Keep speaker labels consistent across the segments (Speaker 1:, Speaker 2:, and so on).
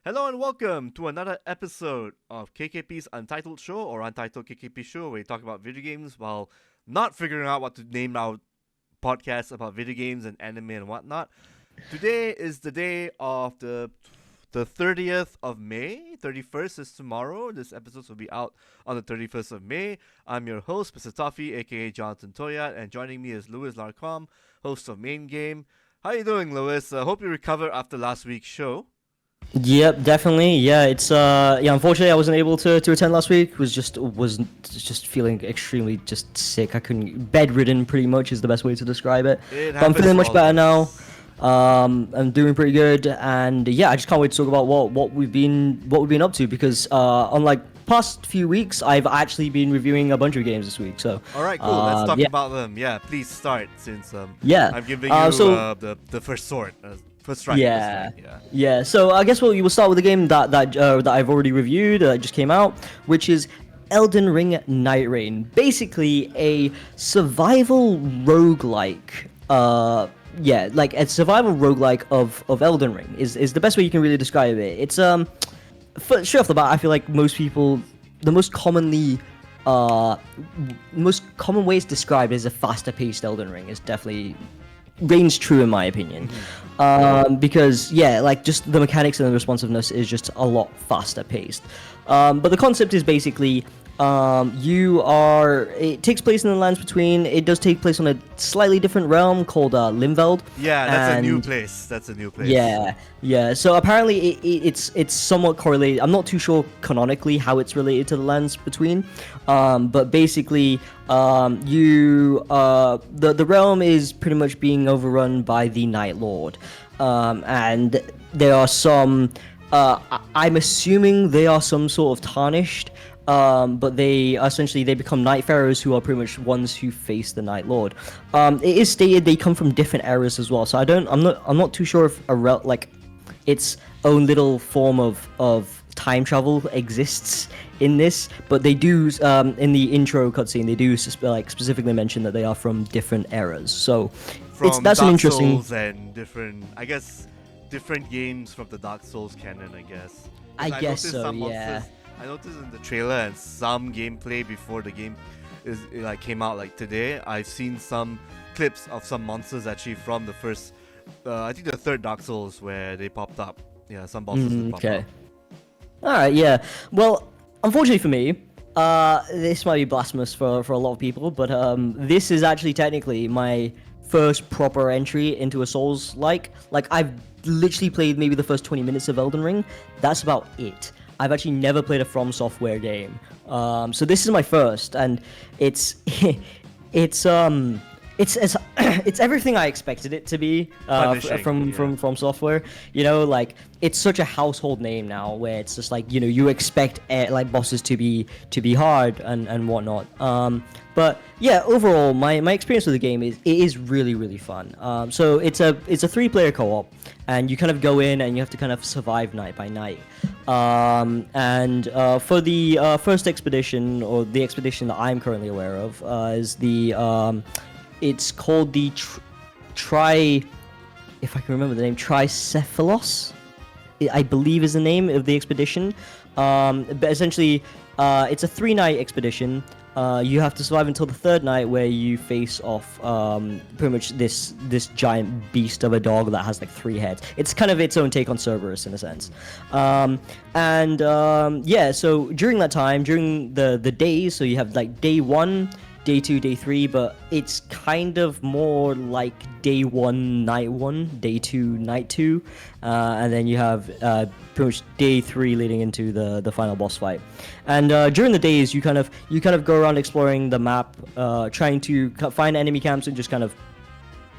Speaker 1: Hello and welcome to another episode of KKP's Untitled Show or Untitled KKP Show, where we talk about video games while not figuring out what to name our podcast about video games and anime and whatnot. Today is the day of the 30th of May. 31st is tomorrow. This episode will be out on the 31st of May. I'm your host, Mr. Toffee, aka Jonathan Toyad, and joining me is Lewis Larcombe, host of Main Game. How you doing, Lewis? Hope you recover after last week's show.
Speaker 2: Yep, definitely. Yeah, it's unfortunately I wasn't able to attend last week. Was just feeling extremely just sick. I couldn't bedridden pretty much is the best way to describe it. But I'm feeling much better now. I'm doing pretty good, and yeah, I just can't wait to talk about what we've been up to, because unlike past few weeks, I've actually been reviewing a bunch of games this week. So
Speaker 1: all right, cool. Let's talk about them. Yeah, please start, since I'm giving you the first sword. First strike. Yeah.
Speaker 2: So I guess we will start with the game that I've already reviewed. Just came out, which is Elden Ring Nightreign. Basically a survival roguelike. Like a survival roguelike of Elden Ring is the best way you can really describe it. It's straight off the bat, I feel like most people, the most common way it's described as a faster paced Elden Ring is definitely reigns true in my opinion. Because like just the mechanics and the responsiveness is just a lot faster paced. But the concept is basically it takes place in the lands between. It does take place on a slightly different realm called Limveld.
Speaker 1: Yeah, that's a new place.
Speaker 2: Yeah. So apparently it's somewhat correlated. I'm not too sure canonically how it's related to the lands between. But basically, the realm is pretty much being overrun by the Night Lord, and there are some. I'm assuming they are some sort of tarnished. But they become Nightfarers, who are pretty much ones who face the Night Lord. It is stated they come from different eras as well, so I'm not too sure if its own little form of time travel exists in this, but they do in the intro cutscene they do specifically mention that they are from different eras. So that's an interesting.
Speaker 1: Souls and different games from the Dark Souls canon, I guess.
Speaker 2: I guess so. Yeah.
Speaker 1: I noticed in the trailer and some gameplay before the game came out today, I've seen some clips of some monsters actually from the first, I think the third Dark Souls, where they popped up. Yeah, some bosses popped up.
Speaker 2: Alright, yeah. Well, unfortunately for me, this might be blasphemous for a lot of people, but this is actually technically my first proper entry into a Souls-like. Like, I've literally played maybe the first 20 minutes of Elden Ring. That's about it. I've actually never played a From Software game, so this is my first, and it's it's everything I expected it to be from Software. It's such a household name now, where it's just you expect bosses to be hard and whatnot. But yeah, overall, my experience with the game is really, really fun. So it's a 3-player co-op, and you kind of go in and you have to kind of survive night by night. And for the first expedition, or the expedition that I'm currently aware of, is it's called the if I can remember the name, Tricephalos, I believe is the name of the expedition. But essentially, it's a 3-night expedition. You have to survive until the 3rd night, where you face off pretty much this giant beast of a dog that has 3 heads. It's kind of its own take on Cerberus in a sense. So during that time, during the days, so you have day 1, day 2, day 3, but it's kind of more like day 1, night 1, day 2, night 2, and then you have pretty much day 3 leading into the final boss fight. And during the days, you kind of go around exploring the map, trying to find enemy camps and just kind of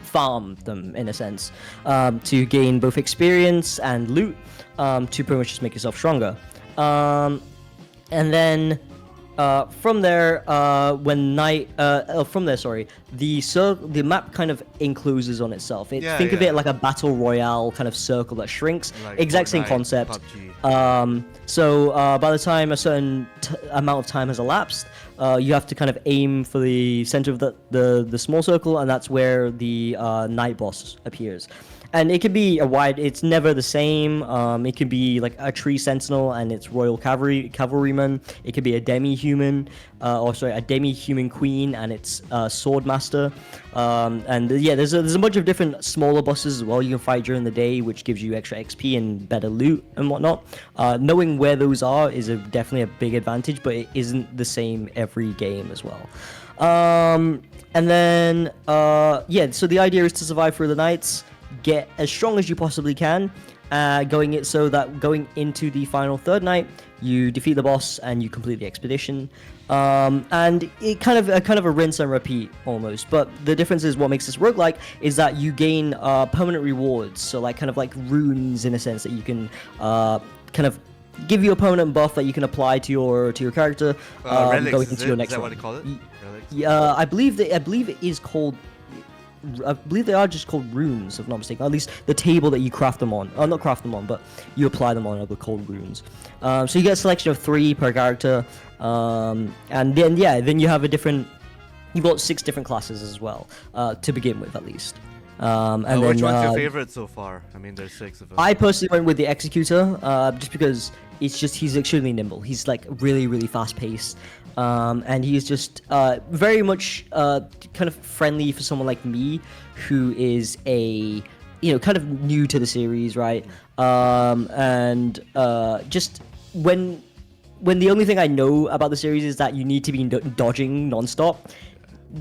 Speaker 2: farm them in a sense, to gain both experience and loot, to pretty much just make yourself stronger. And then from there, the map kind of encloses on itself. Think of it like a battle royale kind of circle that shrinks. Exact same concept. So by the time a certain amount of time has elapsed, you have to kind of aim for the center of the small circle, and that's where the night boss appears. And it can be it's never the same. It can be like a tree sentinel and it's royal cavalryman. It could be a demi-human, a demi-human queen and it's swordmaster. And yeah, there's a bunch of different smaller bosses as well you can fight during the day, which gives you extra XP and better loot and whatnot. Knowing where those are is definitely a big advantage, but it isn't the same every game as well. And then yeah, so the idea is to survive through the nights, get as strong as you possibly can, going into the final third night, you defeat the boss and you complete the expedition. And it kind of a rinse and repeat almost. But the difference is what makes this roguelike is that you gain permanent rewards, so like kind of like runes in a sense that you can kind of give you a permanent buff that you can apply to your character
Speaker 1: relics,
Speaker 2: going into your next
Speaker 1: is that
Speaker 2: one.
Speaker 1: what they call it? Relics?
Speaker 2: Yeah, I believe it is called. I believe they are just called runes, if I'm not mistaken. At least the table that you craft them on. Not craft them on, but you apply them on are called runes. So you get a selection of 3 per character. And then you have you've got 6 different classes as well, to begin with at least. And
Speaker 1: which
Speaker 2: then,
Speaker 1: one's your favorite so far? I mean, there's 6 of them.
Speaker 2: I personally went with the Executor, just because he's extremely nimble. He's like really, really fast paced. And he's just very much kind of friendly for someone like me, who is kind of new to the series, right? And just when the only thing I know about the series is that you need to be dodging nonstop.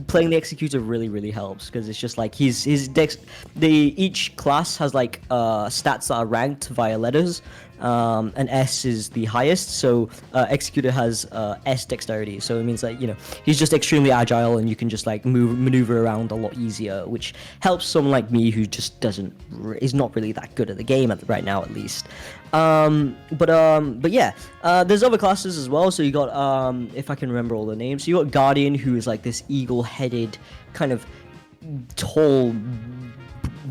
Speaker 2: Playing the Executor really, really helps, because it's just like his dex. Each class has like stats that are ranked via letters, and S is the highest. So Executor has S dexterity, so it means that he's just extremely agile, and you can just like maneuver around a lot easier, which helps someone like me who just is not really that good at the game right now, at least. But yeah, there's other classes as well. So you got if I can remember all the names, so you got Guardian, who is like this eagle-headed kind of tall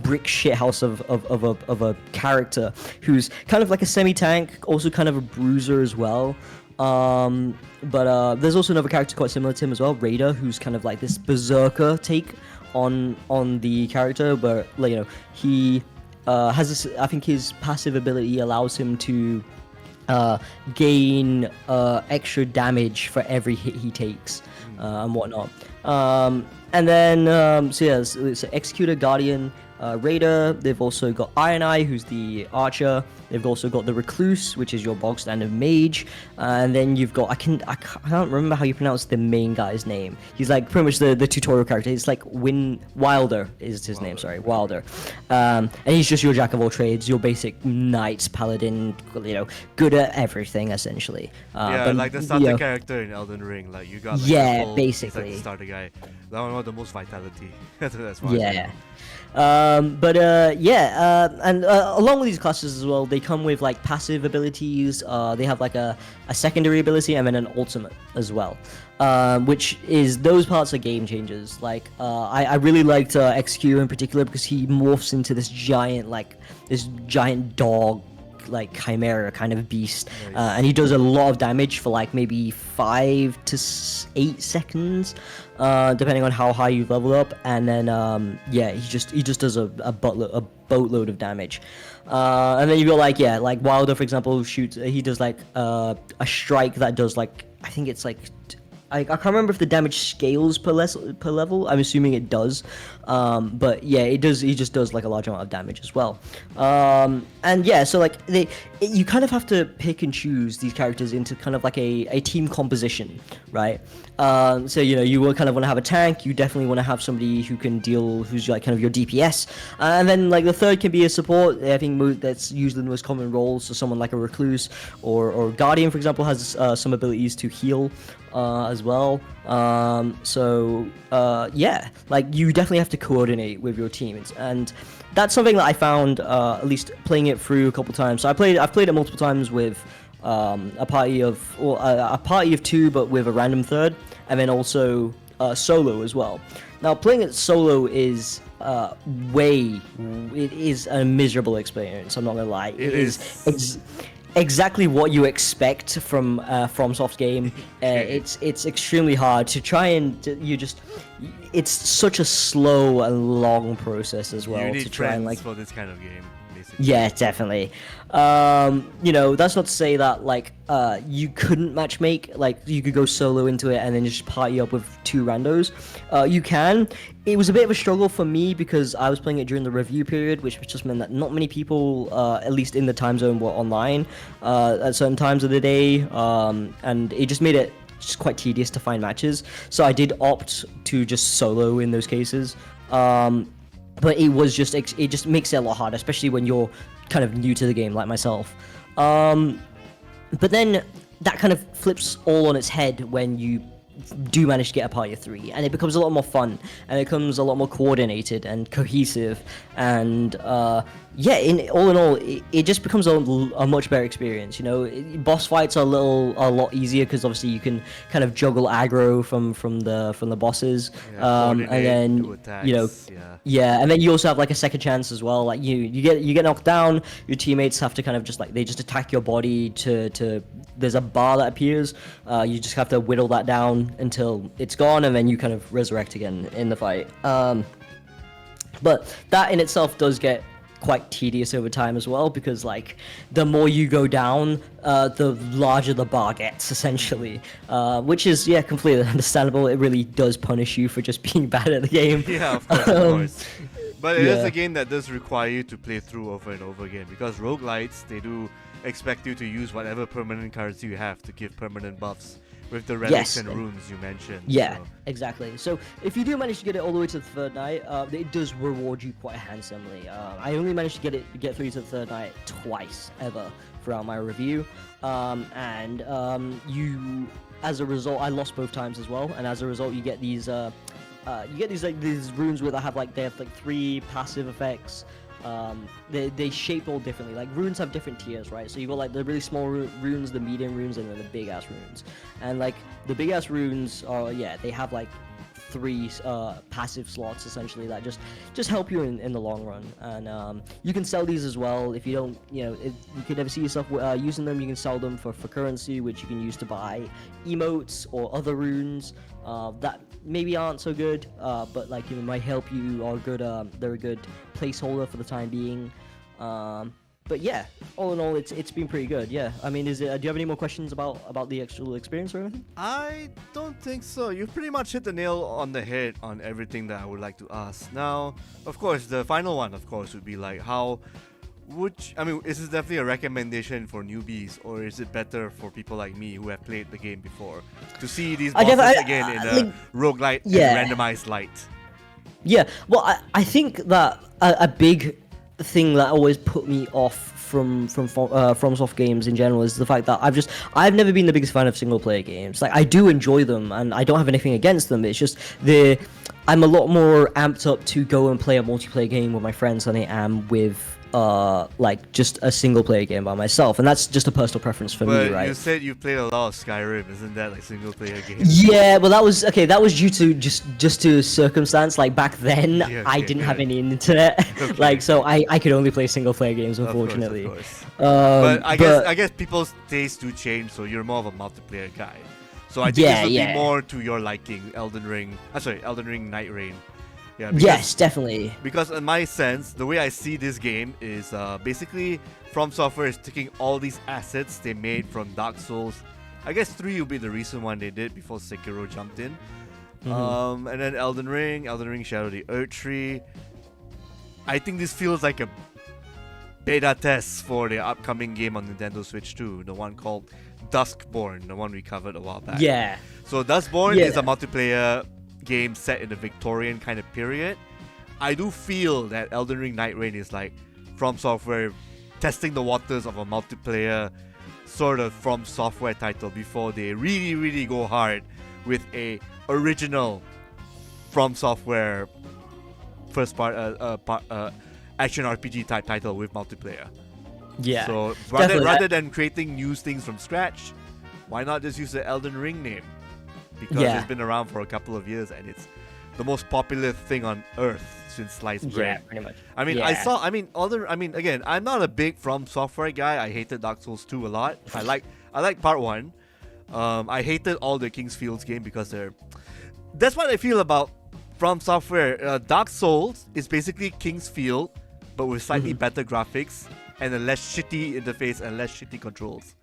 Speaker 2: brick shithouse of a character who's kind of like a semi-tank, also kind of a bruiser as well. But there's also another character quite similar to him as well, Raider, who's kind of like this berserker take on the character, but he has this, I think his passive ability allows him to gain extra damage for every hit he takes, and whatnot. And then so it's Executor, Guardian, Raider. They've also got Iron Eye, who's the archer. They've also got the Recluse, which is your bog standard mage. And then you've got I can't remember how you pronounce the main guy's name. He's like pretty much the tutorial character. It's like Wilder is his name. Sorry, Wilder. And he's just your jack of all trades, your basic knight paladin. Good at everything essentially.
Speaker 1: But, like the starter character in Elden Ring. Like you got
Speaker 2: basically
Speaker 1: like the starter guy. That one with the most vitality. That's why.
Speaker 2: Yeah. And along with these classes as well, they come with like passive abilities. They have like a secondary ability and then an ultimate as well, which is, those parts are game changers. Like I really liked Executor in particular, because he morphs into this giant dog, like chimera kind of beast.
Speaker 1: Nice.
Speaker 2: And he does a lot of damage for like maybe 5 to 8 seconds, depending on how high you level up. And then he just does a boatload of damage. And then you got like Wilder, for example, shoots. He does like a strike that does like, I think it's like, I can't remember if the damage scales per level. I'm assuming it does. But yeah, it does. He just does like a large amount of damage as well. And yeah, so like you kind of have to pick and choose these characters into kind of like a team composition, right? So you will kind of want to have a tank. You definitely want to have somebody who can who's like kind of your DPS. And then like the third can be a support. I think that's usually the most common role. So someone like a Recluse or Guardian, for example, has some abilities to heal as well. Yeah, like you definitely have to coordinate with your team, and that's something that I found, at least playing it through a couple times. So I've played it multiple times with a party of 2, but with a random third, and then also solo as well. Now playing it solo is it is a miserable experience. I'm not gonna lie. It is exactly what you expect from FromSoft game. It's extremely hard to try and it's such a slow and long process as well
Speaker 1: You need
Speaker 2: to try and like.
Speaker 1: for this kind of game, basically.
Speaker 2: Yeah, definitely. That's not to say that like you couldn't matchmake, like you could go solo into it and then just party up with two randos. You can. It was a bit of a struggle for me because I was playing it during the review period, which just meant that not many people, at least in the time zone, were online at certain times of the day, and it just made it just quite tedious to find matches. So I did opt to just solo in those cases. But it just makes it a lot harder, especially when you're kind of new to the game like myself. But then that kind of flips all on its head when you do manage to get a party of 3, and it becomes a lot more fun, and it becomes a lot more coordinated and cohesive, and all in all, it just becomes a much better experience. Boss fights are a lot easier because obviously you can kind of juggle aggro from the bosses, and then and then you also have like a second chance as well. Like you get knocked down, your teammates have to kind of just like they just attack your body to there's a bar that appears. You just have to whittle that down until it's gone, and then you kind of resurrect again in the fight. But that in itself does get quite tedious over time as well, because like the more you go down, the larger the bar gets essentially, which is completely understandable. It really does punish you for just being bad at the game.
Speaker 1: Yeah, of course. But it is a game that does require you to play through over and over again, because roguelites, they do expect you to use whatever permanent currency you have to give permanent buffs with the relics and runes you mentioned.
Speaker 2: Yeah, exactly. So if you do manage to get it all the way to the third night, it does reward you quite handsomely. I only managed to get through to the third night twice ever throughout my review, you, as a result, I lost both times as well, and as a result, you get these these runes where they have like 3 passive effects. They shape all differently. Like runes have different tiers, right? So you got like the really small runes, the medium runes, and then the big ass runes. And like the big ass runes are they have like 3 passive slots essentially that just help you in the long run. And you can sell these as well if you don't, if you could ever see yourself using them. You can sell them for currency, which you can use to buy emotes or other runes that maybe aren't so good, but like might help you, or good. They're a good placeholder for the time being. But yeah, all in all, it's been pretty good. Yeah, I mean, do you have any more questions about the actual experience or anything?
Speaker 1: I don't think so. You've pretty much hit the nail on the head on everything that I would like to ask. Now, of course, the final one, of course, would be like is this definitely a recommendation for newbies, or is it better for people like me who have played the game before to see these bosses again in a roguelite and randomized light?
Speaker 2: Yeah, well, I think that a big thing that always put me off from FromSoft games in general is the fact that I've never been the biggest fan of single player games. Like, I do enjoy them, and I don't have anything against them. It's just I'm a lot more amped up to go and play a multiplayer game with my friends than I am with like just a single player game by myself, and that's just a personal preference for me, right?
Speaker 1: But you said you played a lot of Skyrim, isn't that like single player games?
Speaker 2: Yeah, well that was due to just to circumstance. Like back then, I didn't have any internet, like so I could only play single player games, unfortunately.
Speaker 1: Of course. But I guess people's tastes do change, so you're more of a multiplayer guy. So I think this would be more to your liking, Elden Ring Nightreign. Yeah,
Speaker 2: yes, definitely.
Speaker 1: Because in my sense, the way I see this game is basically From Software is taking all these assets they made from Dark Souls. I guess 3 will be the recent one they did before Sekiro jumped in. And then Elden Ring Shadow of the Erdtree. I think this feels like a beta test for the upcoming game on Nintendo Switch 2, the one called Duskborn, the one we covered a while back.
Speaker 2: Yeah.
Speaker 1: So Duskborn is a multiplayer game set in the Victorian kind of period. I do feel that Elden Ring Nightreign is like From Software testing the waters of a multiplayer sort of From Software title before they really, really go hard with a original From Software first part action RPG type title with multiplayer.
Speaker 2: Yeah.
Speaker 1: So rather than creating new things from scratch, why not just use the Elden Ring name? Because it's been around for a couple of years and it's the most popular thing on earth since sliced bread.
Speaker 2: Yeah, pretty much.
Speaker 1: I mean, again, I'm not a big From Software guy. I hated Dark Souls 2 a lot. I like part 1. I hated all the King's Fields game because that's what I feel about From Software. Dark Souls is basically King's Field, but with slightly better graphics and a less shitty interface and less shitty controls.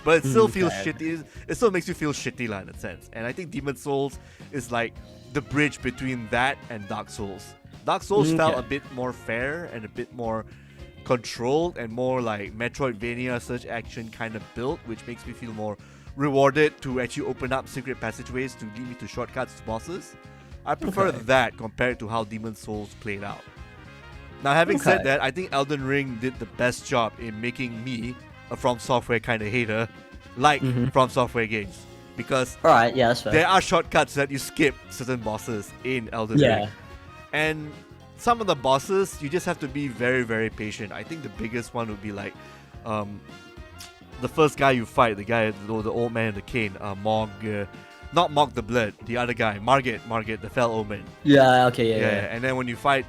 Speaker 1: But it still feels shitty. It still makes you feel shitty in a sense. And I think Demon's Souls is like the bridge between that and Dark Souls. Dark Souls felt a bit more fair and a bit more controlled and more like Metroidvania search action kind of build, which makes me feel more rewarded to actually open up secret passageways to lead me to shortcuts to bosses. I prefer that compared to how Demon's Souls played out. Now, having said that, I think Elden Ring did the best job in making me a From Software kind of hater, like From Software games. Because
Speaker 2: that's fair.
Speaker 1: there are shortcuts that you skip certain bosses in Elden Ring. And some of the bosses, you just have to be very, very patient. I think the biggest one would be like the first guy you fight, the old man with the cane, not Mog the Blood, the other guy, Margit, the Fell Omen.
Speaker 2: Yeah.
Speaker 1: And then when you fight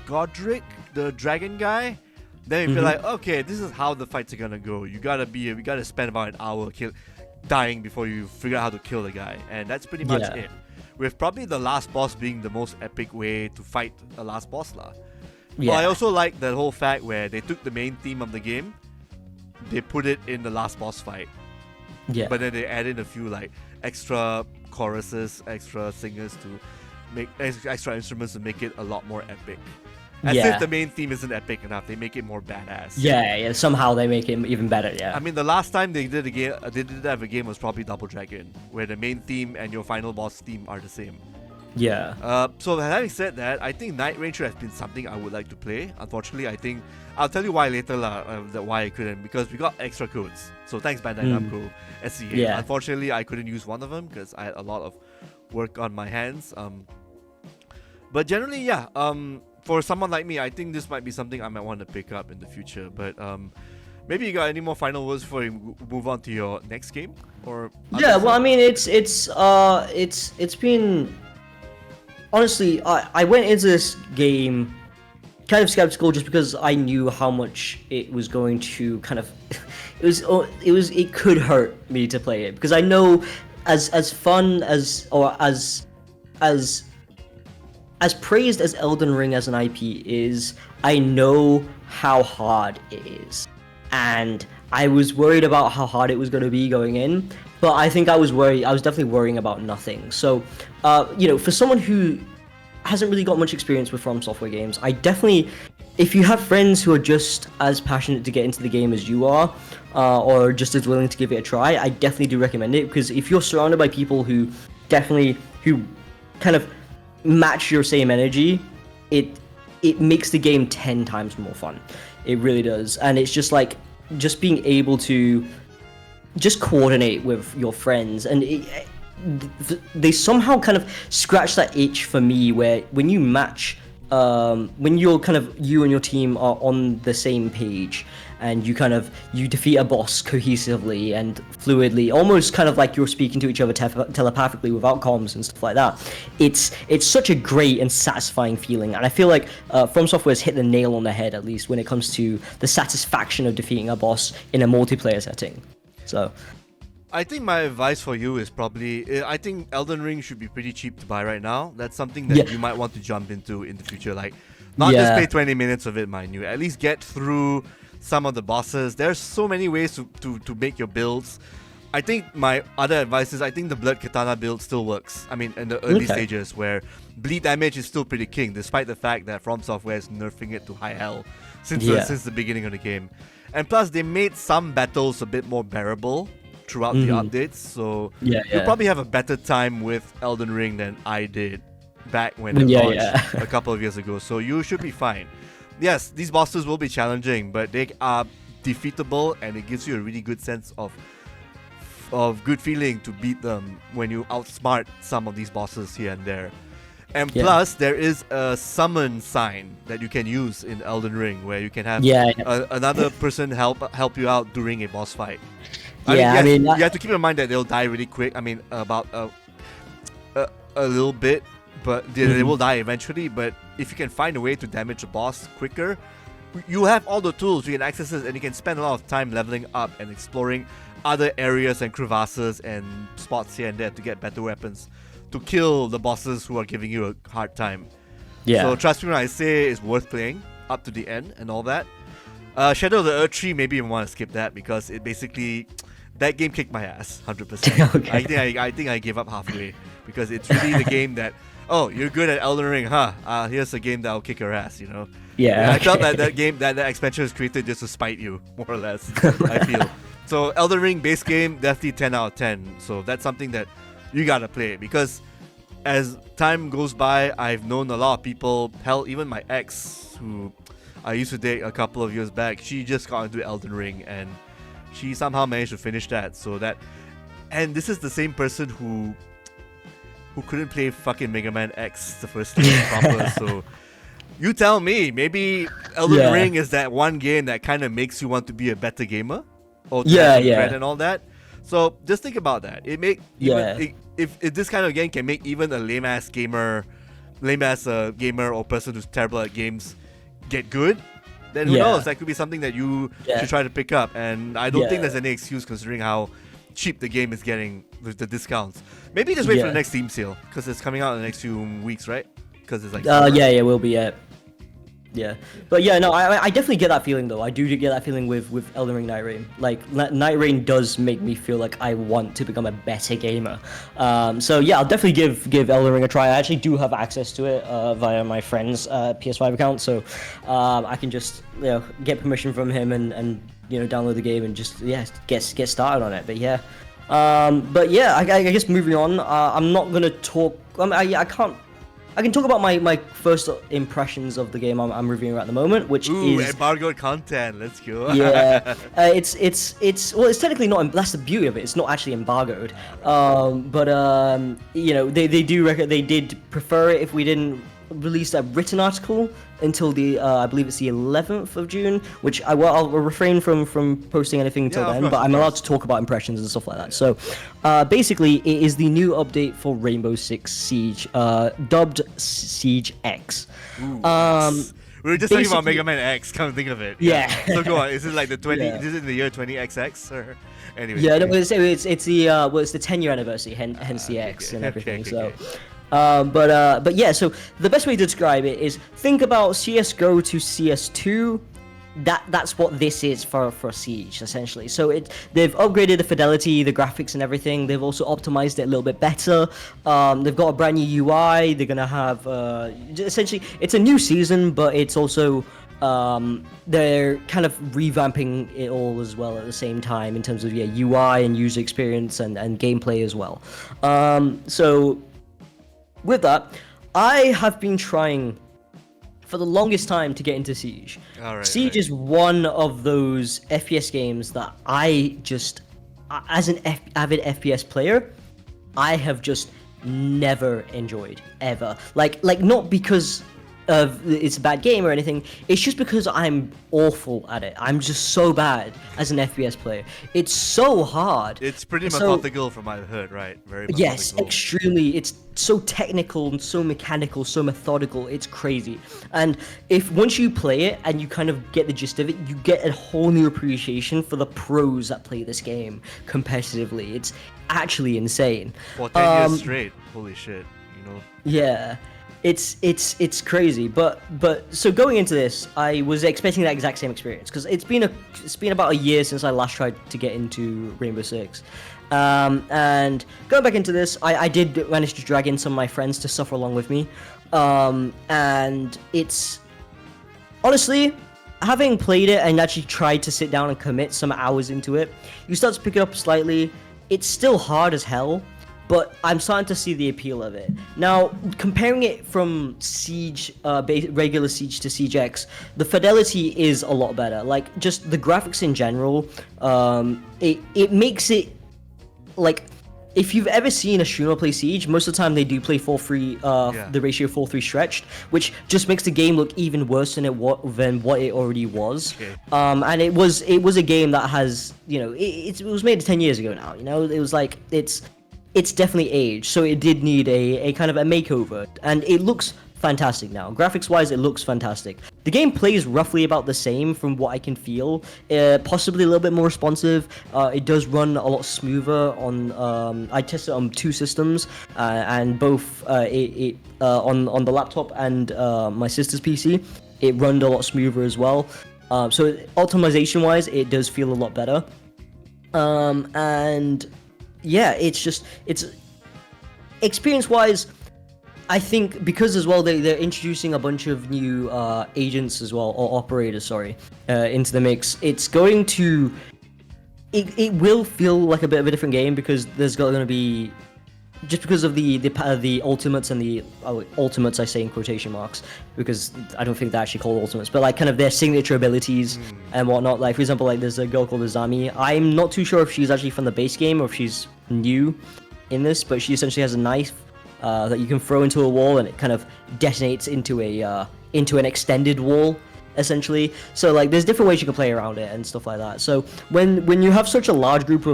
Speaker 1: Godric, the dragon guy, then you feel like, okay, this is how the fights are gonna go. We gotta spend about an hour dying before you figure out how to kill the guy, and that's pretty much it. With probably the last boss being the most epic way to fight a last boss lah. But I also like the whole fact where they took the main theme of the game, they put it in the last boss fight.
Speaker 2: Yeah.
Speaker 1: But then they add in a few like extra choruses, extra singers to make extra instruments to make it a lot more epic. As if the main theme isn't epic enough, they make it more badass.
Speaker 2: Yeah. Somehow they make it even better. Yeah.
Speaker 1: I mean, the last time they did have a game was probably Double Dragon, where the main theme and your final boss theme are the same.
Speaker 2: Yeah.
Speaker 1: So having said that, I think Nightreign should have been something I would like to play. Unfortunately, I think I'll tell you why later why I couldn't, because we got extra codes. So thanks Bandai Namco SCA.
Speaker 2: Yeah.
Speaker 1: Unfortunately, I couldn't use one of them because I had a lot of work on my hands. But generally, for someone like me, I think this might be something I might want to pick up in the future. But maybe you got any more final words before you move on to your next game? Or
Speaker 2: well, I mean, it's been, honestly, I went into this game kind of skeptical just because I knew how much it was going to kind of it could hurt me to play it, because I know as fun as praised as Elden Ring as an IP is, I know how hard it is. And I was worried about how hard it was going to be going in, but I think I was definitely worrying about nothing. So, for someone who hasn't really got much experience with From Software games, I definitely, if you have friends who are just as passionate to get into the game as you are, or just as willing to give it a try, I definitely do recommend it, because if you're surrounded by people who kind of match your same energy, it makes the game 10 times more fun. It really does. And it's just like, just being able to just coordinate with your friends, and they somehow kind of scratch that itch for me, where when you match, when you're kind of, you and your team are on the same page, and you defeat a boss cohesively and fluidly, almost kind of like you're speaking to each other telepathically without comms and stuff like that. It's such a great and satisfying feeling, and I feel like From Software has hit the nail on the head, at least when it comes to the satisfaction of defeating a boss in a multiplayer setting. So
Speaker 1: I think my advice for you is probably, I think Elden Ring should be pretty cheap to buy right now. That's something that you might want to jump into in the future. Like, not just play 20 minutes of it, mind you. At least get through some of the bosses. There's so many ways to make your builds. I think my other advice is, I think the Blood Katana build still works. I mean, in the early stages, where bleed damage is still pretty king, despite the fact that From Software is nerfing it to high hell since the beginning of the game. And plus, they made some battles a bit more bearable throughout the updates, so you'll probably have a better time with Elden Ring than I did back when it launched a couple of years ago, so you should be fine. Yes, these bosses will be challenging, but they are defeatable, and it gives you a really good sense of good feeling to beat them when you outsmart some of these bosses here and there. And plus, there is a summon sign that you can use in Elden Ring, where you can have another person help you out during a boss fight. I mean, you have to keep in mind that they'll die really quick. I mean, about a little bit, but they will die eventually. But if you can find a way to damage the boss quicker, you have all the tools, you can access it, and you can spend a lot of time leveling up and exploring other areas and crevasses and spots here and there to get better weapons to kill the bosses who are giving you a hard time.
Speaker 2: Yeah.
Speaker 1: So trust me when I say it's worth playing up to the end and all that. Shadow of the Earth Tree, maybe you want to skip that because it basically, that game kicked my ass 100%.
Speaker 2: Okay.
Speaker 1: I think I gave up halfway because it's really the game that, oh, you're good at Elden Ring, huh? Here's a game that'll kick your ass, you know.
Speaker 2: Yeah.
Speaker 1: I felt that game, that expansion was created just to spite you, more or less. I feel. So Elden Ring base game, definitely 10 out of 10. So that's something that you gotta play because as time goes by, I've known a lot of people. Hell, even my ex, who I used to date a couple of years back, she just got into Elden Ring and she somehow managed to finish that. So that, and this is the same person who couldn't play fucking Mega Man X the first time proper. So you tell me, maybe Elden Ring is that one game that kind of makes you want to be a better gamer, or and all that. So just think about that. It make if this kind of game can make even a lame ass gamer or person who's terrible at games get good, then who knows? That could be something that you should try to pick up. And I don't think there's any excuse considering how cheap the game is getting with the discounts. Maybe just wait for the next Steam sale because it's coming out in the next few weeks, right? Because it's like
Speaker 2: will be but no, I definitely get that feeling though. I do get that feeling with Elden Ring Nightreign. Like Nightreign does make me feel like I want to become a better gamer. So yeah, I'll definitely give Elden Ring a try. I actually do have access to it via my friend's PS5 account, so I can just get permission from him and download the game and just get started on it. But I guess moving on. I'm not gonna talk. I can talk about my first impressions of the game I'm reviewing at the moment, which is
Speaker 1: embargoed content. Let's go.
Speaker 2: It's technically not. That's the beauty of it. It's not actually embargoed. They did prefer it if we didn't release a written article until the I believe it's the 11th of June, which I'll refrain from posting anything until then, but I'm allowed to talk about impressions and stuff like that. So basically it is the new update for Rainbow Six Siege, dubbed Siege X.
Speaker 1: We were just talking about Mega Man X, come to think of it.
Speaker 2: Yeah.
Speaker 1: So go on, is it like the 20 is it in the year 20XX or anyway?
Speaker 2: Yeah, no, it's the 10-year anniversary, hence the X and everything. So so the best way to describe it is think about CS:GO to CS2. That's what this is for Siege, essentially. So they've upgraded the fidelity, the graphics and everything. They've also optimized it a little bit better. They've got a brand new UI. They're gonna have essentially it's a new season, but it's also they're kind of revamping it all as well at the same time in terms of UI and user experience and gameplay as well. So with that, I have been trying for the longest time to get into Siege. Siege is one of those FPS games that I just, as an avid FPS player, I have just never enjoyed ever. Like not because of it's a bad game or anything. It's just because I'm awful at it. I'm just so bad as an FPS player. It's so hard.
Speaker 1: It's pretty methodical from what I've heard, right? Very methodical.
Speaker 2: Yes, extremely. It's so technical and so mechanical, so methodical. It's crazy. And once you play it and you kind of get the gist of it, you get a whole new appreciation for the pros that play this game competitively. It's actually insane.
Speaker 1: For 10 years straight. Holy shit,
Speaker 2: Yeah. It's crazy, but so going into this, I was expecting that exact same experience because it's been about a year since I last tried to get into Rainbow Six, and going back into this, I did manage to drag in some of my friends to suffer along with me, and it's honestly, having played it and actually tried to sit down and commit some hours into it, you start to pick it up slightly. It's still hard as hell. But I'm starting to see the appeal of it. Now, comparing it from Siege, regular Siege to Siege X, the fidelity is a lot better. Like, just the graphics in general, it makes it, like, if you've ever seen a streamer play Siege, most of the time they do play 4-3, the ratio 4-3 stretched, which just makes the game look even worse than what it already was.
Speaker 1: Okay.
Speaker 2: And it was a game that has, it was made 10 years ago now, it was like, it's definitely aged, so it did need a kind of a makeover, and it looks fantastic now. Graphics wise, it looks fantastic. The game plays roughly about the same from what I can feel, possibly a little bit more responsive. It does run a lot smoother on, I tested it on 2 systems, and both on the laptop and my sister's PC, it run a lot smoother as well. So optimization wise, it does feel a lot better. And yeah, it's experience wise, I think because as well they're introducing a bunch of new agents as well, or operators, sorry, into the mix. It's going to, it will feel like a bit of a different game because there's going to be, just because of the ultimates and the ultimates, I say in quotation marks because I don't think they're actually called ultimates, but like kind of their signature abilities and whatnot. Like for example, like there's a girl called Azami. I'm not too sure if she's actually from the base game or if she's new in this, but she essentially has a knife that you can throw into a wall and it kind of detonates into an extended wall essentially. So like there's different ways you can play around it and stuff like that. So when you have such a large group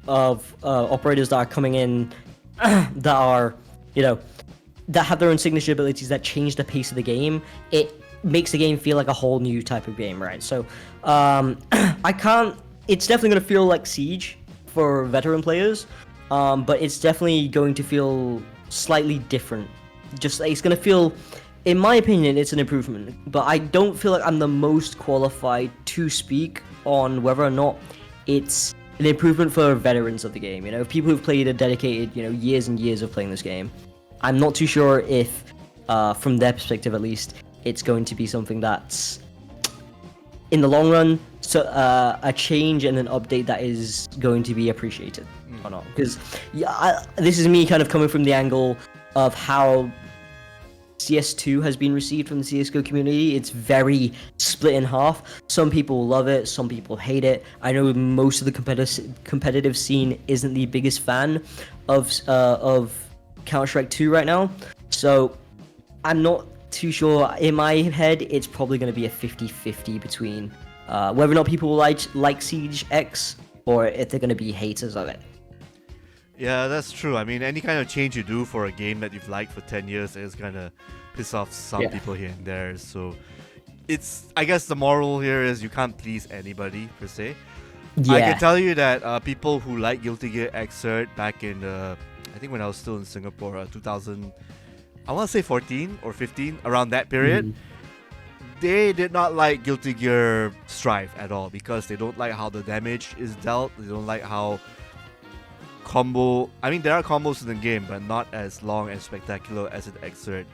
Speaker 2: of operators that are coming in that are, that have their own signature abilities that change the pace of the game, it makes the game feel like a whole new type of game, right? So it's definitely going to feel like Siege for veteran players, but it's definitely going to feel slightly different. Just it's going to feel, in my opinion, it's an improvement, but I don't feel like I'm the most qualified to speak on whether or not it's an improvement for veterans of the game, people who've played a dedicated, years and years of playing this game. I'm not too sure if, from their perspective at least, it's going to be something that's, in the long run, a change and an update that is going to be appreciated or not. Because this is me kind of coming from the angle of how CS2 has been received from the CSGO community. It's very split in half. Some people love it, some people hate it. I know most of the competitive scene isn't the biggest fan of Counter-Strike 2 right now. So I'm not too sure. In my head, it's probably going to be a 50-50 between whether or not people will like Siege X or if they're going to be haters of it.
Speaker 1: Yeah, that's true. I mean, any kind of change you do for a game that you've liked for 10 years is gonna piss off some people here and there. So I guess the moral here is you can't please anybody per se.
Speaker 2: Yeah.
Speaker 1: I can tell you that people who like Guilty Gear Xrd back in I think when I was still in Singapore, 2000, I want to say 14 or 15, around that period, they did not like Guilty Gear Strive at all because they don't like how the damage is dealt. They don't like how there are combos in the game, but not as long and spectacular as in Xrd.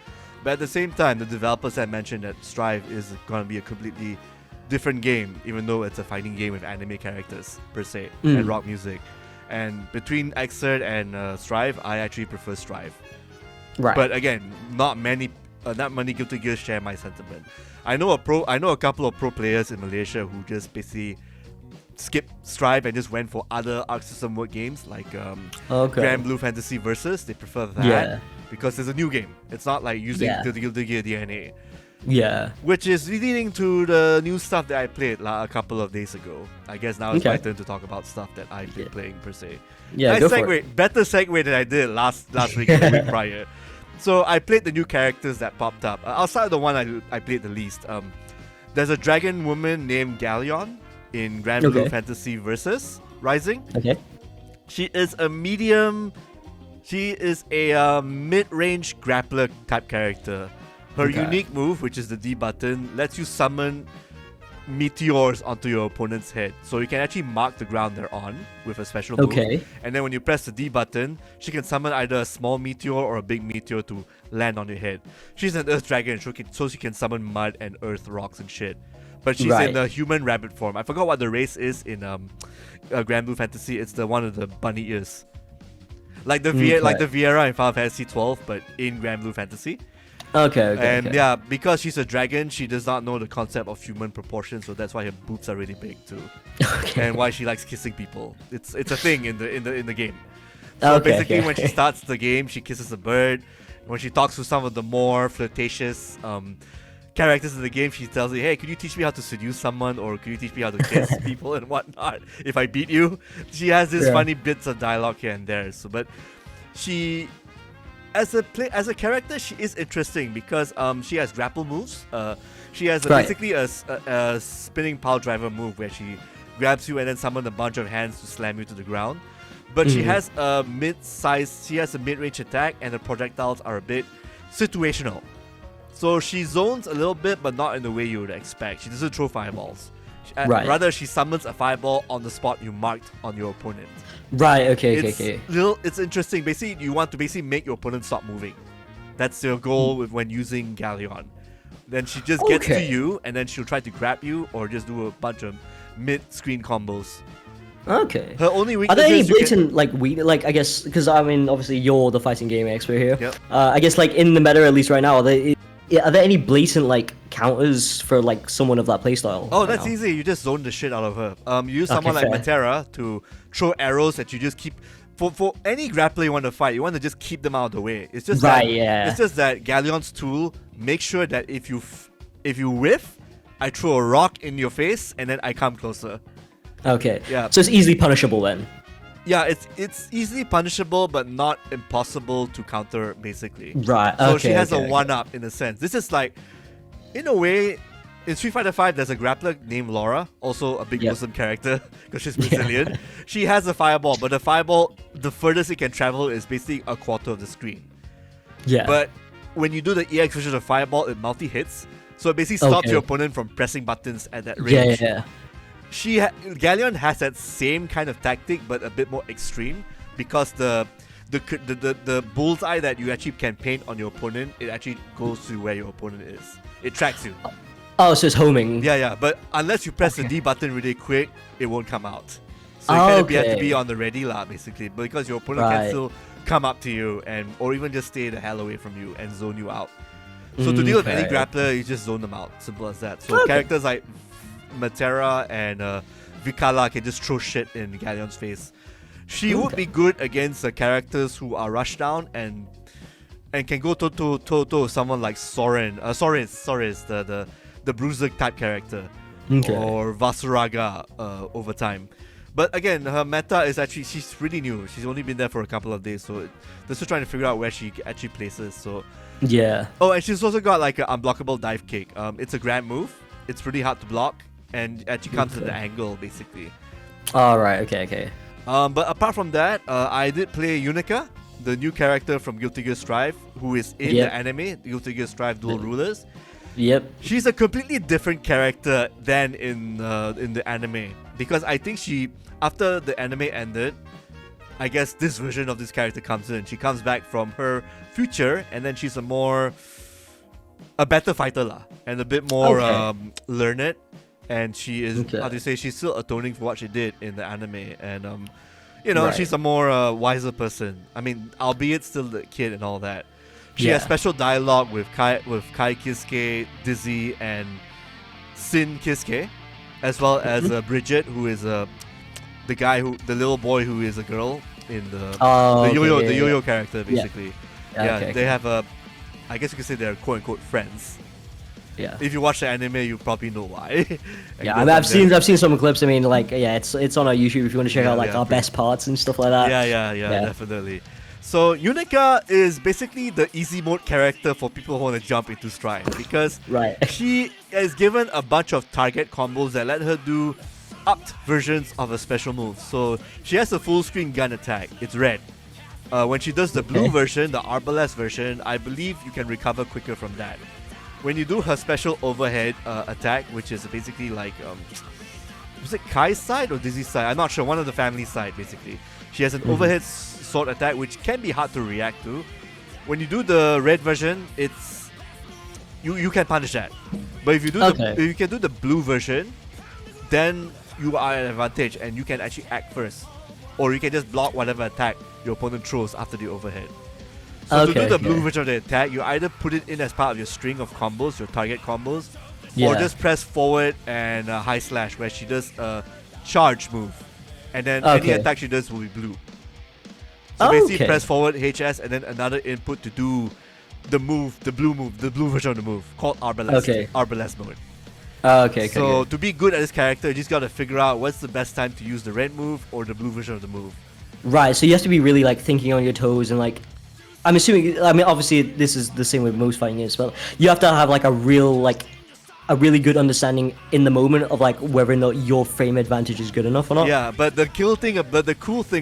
Speaker 1: But at the same time, the developers had mentioned that Strive is going to be a completely different game, even though it's a fighting game with anime characters per se and rock music. And between Xrd and Strive, I actually prefer Strive.
Speaker 2: Right.
Speaker 1: But again, not many Guilty Gears share my sentiment. I know a couple of pro players in Malaysia who just basically skipped Strive and just went for other Arc System World games like Grand Blue Fantasy Versus. They prefer that because it's a new game. It's not like using the Guilty Gear DNA.
Speaker 2: Yeah.
Speaker 1: Which is leading to the new stuff that I played a couple of days ago. I guess now it's my turn to talk about stuff that I've been playing per se.
Speaker 2: Yeah,
Speaker 1: nice
Speaker 2: go
Speaker 1: segue.
Speaker 2: for it.
Speaker 1: Better segue than I did last week and the week prior. So I played the new characters that popped up. Outside of the one I played the least, there's a dragon woman named Galleon in Grand Blue Fantasy Versus Rising.
Speaker 2: Okay.
Speaker 1: She is a mid-range grappler type character. Her unique move, which is the D button, lets you summon meteors onto your opponent's head. So you can actually mark the ground they're on with a special move. And then when you press the D button, she can summon either a small meteor or a big meteor to land on your head. She's an earth dragon, so she can summon mud and earth rocks and shit. But she's in the human rabbit form. I forgot what the race is in Grand Blue Fantasy. It's the one of the bunny ears. Like the Viera in Final Fantasy 12, but in Grand Blue Fantasy. And because she's a dragon, she does not know the concept of human proportions, so that's why her boobs are really big too. And why she likes kissing people. It's a thing in the game. So basically when she starts the game, she kisses a bird. When she talks to some of the more flirtatious characters in the game, she tells you, hey, could you teach me how to seduce someone, or could you teach me how to kiss people and whatnot if I beat you? She has these funny bits of dialogue here and there. So, but she, as a character, she is interesting because she has grapple moves. She has basically a spinning pile driver move where she grabs you and then summon a bunch of hands to slam you to the ground. But she has a mid-range attack, and the projectiles are a bit situational. So she zones a little bit, but not in the way you would expect. She doesn't throw fireballs. Rather, she summons a fireball on the spot you marked on your opponent.
Speaker 2: Right, okay.
Speaker 1: It's interesting. Basically, you want to make your opponent stop moving. That's your goal when using Galleon. Then she just gets to you, and then she'll try to grab you or just do a bunch of mid-screen combos.
Speaker 2: Okay.
Speaker 1: Her only weakness
Speaker 2: are there any blatant I guess because I mean obviously you're the fighting game expert here.
Speaker 1: Yep.
Speaker 2: I guess like in the meta at least right now, are there any blatant like counters for like someone of that playstyle?
Speaker 1: Oh, that's easy. You just zone the shit out of her. You use someone like Matera to throw arrows that you just keep. For any grappler you want to fight, you want to just keep them out of the way. It's just It's just that Galleon's tool makes sure that if you whiff, I throw a rock in your face and then I come closer.
Speaker 2: Okay.
Speaker 1: Yeah.
Speaker 2: So it's easily punishable then.
Speaker 1: Yeah, it's easily punishable, but not impossible to counter, basically.
Speaker 2: Right.
Speaker 1: So she has a one-up in a sense. This is like, in a way, in Street Fighter V, there's a grappler named Laura, also a big Muslim character because she's Brazilian. She has a fireball, but the fireball, the furthest it can travel is basically a quarter of the screen.
Speaker 2: Yeah.
Speaker 1: But when you do the EX version of fireball, it multi-hits, so it basically stops your opponent from pressing buttons at that range.
Speaker 2: Yeah.
Speaker 1: Galleon has that same kind of tactic, but a bit more extreme because the bullseye that you actually can paint on your opponent, it actually goes to where your opponent is. It tracks you.
Speaker 2: Oh, so it's homing.
Speaker 1: Yeah. But unless you press the D button really quick, it won't come out. So you kind of have to be on the ready lah, basically, because your opponent can still come up to you or even just stay the hell away from you and zone you out. So to deal with any grappler, you just zone them out. Simple as that. So characters like Matera and Vikala can just throw shit in Galleon's face. She would be good against characters who are rushed down and can go toe someone like Soren. Soren is the bruiser type character, or Vasuraga over time. But again, her meta is actually she's really new. She's only been there for a couple of days, so they're still trying to figure out where she actually places. So
Speaker 2: yeah.
Speaker 1: Oh, and she's also got like an unblockable dive kick. It's a grand move. It's pretty hard to block. And it actually comes at the angle, basically.
Speaker 2: Alright, okay.
Speaker 1: But apart from that, I did play Unica, the new character from Guilty Gear Strive, who is in the anime, Guilty Gear Strive Dual Rulers.
Speaker 2: Yep.
Speaker 1: She's a completely different character than in the anime. Because I think after the anime ended, I guess this version of this character comes in. She comes back from her future, and then she's a better fighter lah, and a bit more learned. And she is, she's still atoning for what she did in the anime. And, she's a more wiser person. I mean, albeit still the kid and all that. She has special dialogue with Kai Kisuke, Dizzy, and Sin Kisuke, as well as Bridget, who is the little boy who is a girl in the Yoyo character, basically. They have I guess you could say they're quote-unquote friends.
Speaker 2: Yeah.
Speaker 1: If you watch the anime, you probably know why.
Speaker 2: I've seen some clips. I mean, like, it's on our YouTube if you want to check out like our best parts and stuff like that.
Speaker 1: Yeah, definitely. So Unica is basically the easy mode character for people who want to jump into Strive because she is given a bunch of target combos that let her do upped versions of her special moves. So she has a full screen gun attack. It's red. When she does the blue version, the Arbalest version, I believe you can recover quicker from that. When you do her special overhead attack, which is basically like, was it Kai's side or Dizzy's side? I'm not sure, one of the family side, basically. She has an overhead sword attack, which can be hard to react to. When you do the red version, it's you can punish that. But if you do if you can do the blue version, then you are at an advantage and you can actually act first. Or you can just block whatever attack your opponent throws after the overhead. So to do the blue version of the attack, you either put it in as part of your string of combos, your target combos, or just press forward and high slash, where she does a charge move. And then any attack she does will be blue. So basically press forward, HS, and then another input to do the blue version of the move, called Arbalest. Arbalest mode. To be good at this character, you just gotta figure out what's the best time to use the red move or the blue version of the move.
Speaker 2: Right, so you have to be really like thinking on your toes and like I'm assuming I mean obviously this is the same with most fighting games, but you have to have like a really good understanding in the moment of like whether or not your frame advantage is good enough or not.
Speaker 1: Yeah, but the cool thing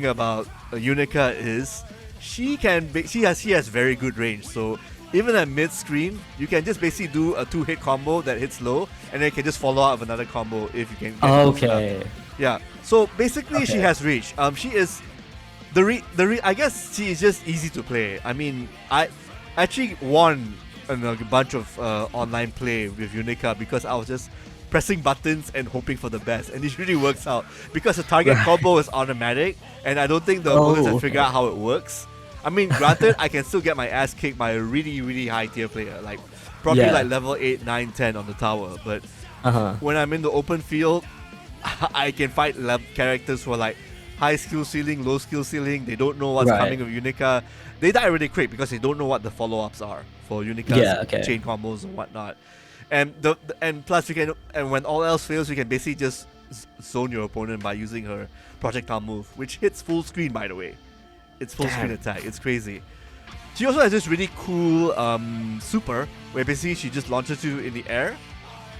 Speaker 1: about Unica is she has very good range. So even at mid screen, you can just basically do a 2-hit combo that hits low, and then you can just follow up with another combo if you can get close enough.
Speaker 2: Okay.
Speaker 1: Yeah. So basically, she
Speaker 2: Okay.
Speaker 1: has reach. She is I guess she is just easy to play. I mean, I actually won a bunch of online play with Unica because I was just pressing buttons and hoping for the best, and it really works out because the target
Speaker 2: Right.
Speaker 1: combo is automatic, and I don't think the opponents have
Speaker 2: Oh,
Speaker 1: figured out how it works. I mean, granted, I can still get my ass kicked by a really, really high tier player, like probably
Speaker 2: Yeah.
Speaker 1: like level 8, 9, 10 on the tower. But
Speaker 2: Uh-huh.
Speaker 1: when I'm in the open field, I can fight characters who are like high skill ceiling, low skill ceiling. They don't know what's
Speaker 2: Right.
Speaker 1: coming with Unica. They die really quick because they don't know what the follow-ups are for Unica's
Speaker 2: Yeah, okay.
Speaker 1: chain combos and whatnot. And and plus and when all else fails, you can basically just zone your opponent by using her projectile move, which hits full screen, by the way. It's full screen
Speaker 2: Damn.
Speaker 1: attack. It's crazy. She also has this really cool super where basically she just launches you in the air,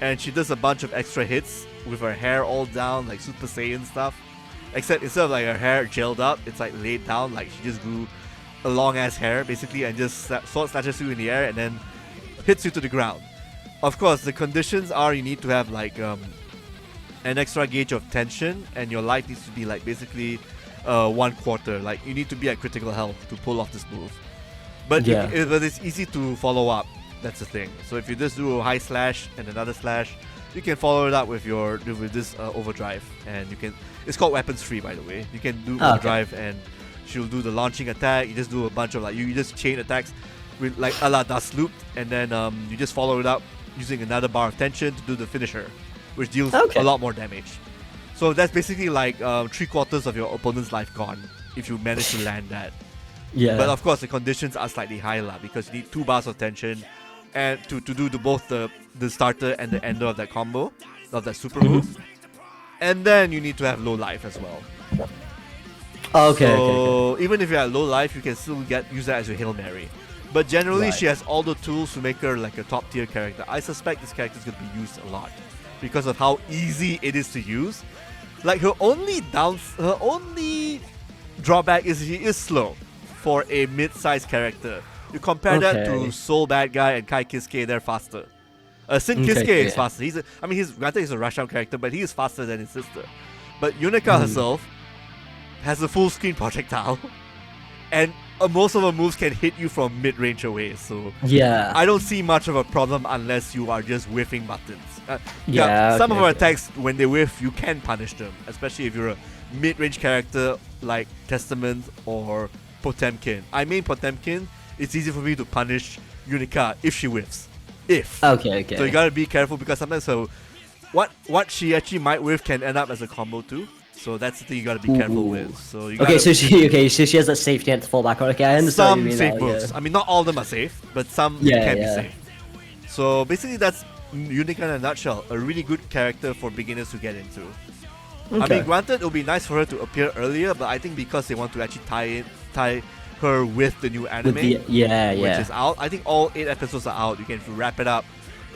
Speaker 1: and she does a bunch of extra hits with her hair all down, like Super Saiyan stuff. Except instead of like her hair gelled up, it's like laid down, like she just grew a long ass hair basically, and just sword snatches you in the air and then hits you to the ground. Of course, the conditions are you need to have like an extra gauge of tension, and your life needs to be like basically 1/4. Like you need to be at critical health to pull off this move. But
Speaker 2: Yeah.
Speaker 1: but it's easy to follow up. That's the thing. So if you just do a high slash and another slash, you can follow it up with this overdrive, and you can. It's called weapons free, by the way. You can do
Speaker 2: okay.
Speaker 1: overdrive, and she'll do the launching attack. You just do a bunch of like you just chain attacks with like a la Das Loop, and then you just follow it up using another bar of tension to do the finisher, which deals
Speaker 2: Okay.
Speaker 1: a lot more damage. So that's basically like 3/4 of your opponent's life gone if you manage to land that.
Speaker 2: Yeah.
Speaker 1: But of course, the conditions are slightly higher because you need 2 bars of tension, and to do both the starter and the ender of that combo, of that super move. And then you need to have low life as well.
Speaker 2: Okay,
Speaker 1: So
Speaker 2: okay.
Speaker 1: even if you're at low life, you can still use that as your Hail Mary. But generally,
Speaker 2: Right.
Speaker 1: she has all the tools to make her like a top tier character. I suspect this character is going to be used a lot because of how easy it is to use. Like her only drawback is she is slow for a mid-sized character. You compare that to
Speaker 2: Okay.
Speaker 1: Soul Bad Guy and Kai Kiske, they're faster. Sin
Speaker 2: Okay,
Speaker 1: Kiske is
Speaker 2: yeah.
Speaker 1: faster. Granted he's a rush out character, but he is faster than his sister. But Unica herself has a full screen projectile, and most of her moves can hit you from mid-range away. So
Speaker 2: Yeah.
Speaker 1: I don't see much of a problem unless you are just whiffing buttons.
Speaker 2: Yeah,
Speaker 1: some of
Speaker 2: okay,
Speaker 1: her
Speaker 2: okay.
Speaker 1: attacks, when they whiff, you can punish them, especially if you're a mid-range character like Testament or Potemkin. I mean Potemkin, it's easy for me to punish Unica if she whiffs. If.
Speaker 2: Okay, okay.
Speaker 1: So you gotta be careful because sometimes what she actually might whiff can end up as a combo too. So that's the thing you gotta be careful
Speaker 2: Ooh.
Speaker 1: with. So you
Speaker 2: Okay,
Speaker 1: gotta,
Speaker 2: so she has that safety net to fall back on. Okay, I understand. what
Speaker 1: some
Speaker 2: you mean
Speaker 1: safe
Speaker 2: now,
Speaker 1: moves.
Speaker 2: yeah.
Speaker 1: I mean, not all of them are safe, but some
Speaker 2: Yeah,
Speaker 1: can
Speaker 2: yeah.
Speaker 1: be safe. So basically, that's Unica in a nutshell. A really good character for beginners to get into. I
Speaker 2: Okay.
Speaker 1: mean, granted, it would be nice for her to appear earlier, but I think because they want to actually tie her with the new anime,
Speaker 2: With the yeah,
Speaker 1: which
Speaker 2: yeah.
Speaker 1: is out. I think all 8 episodes are out. You can wrap it up.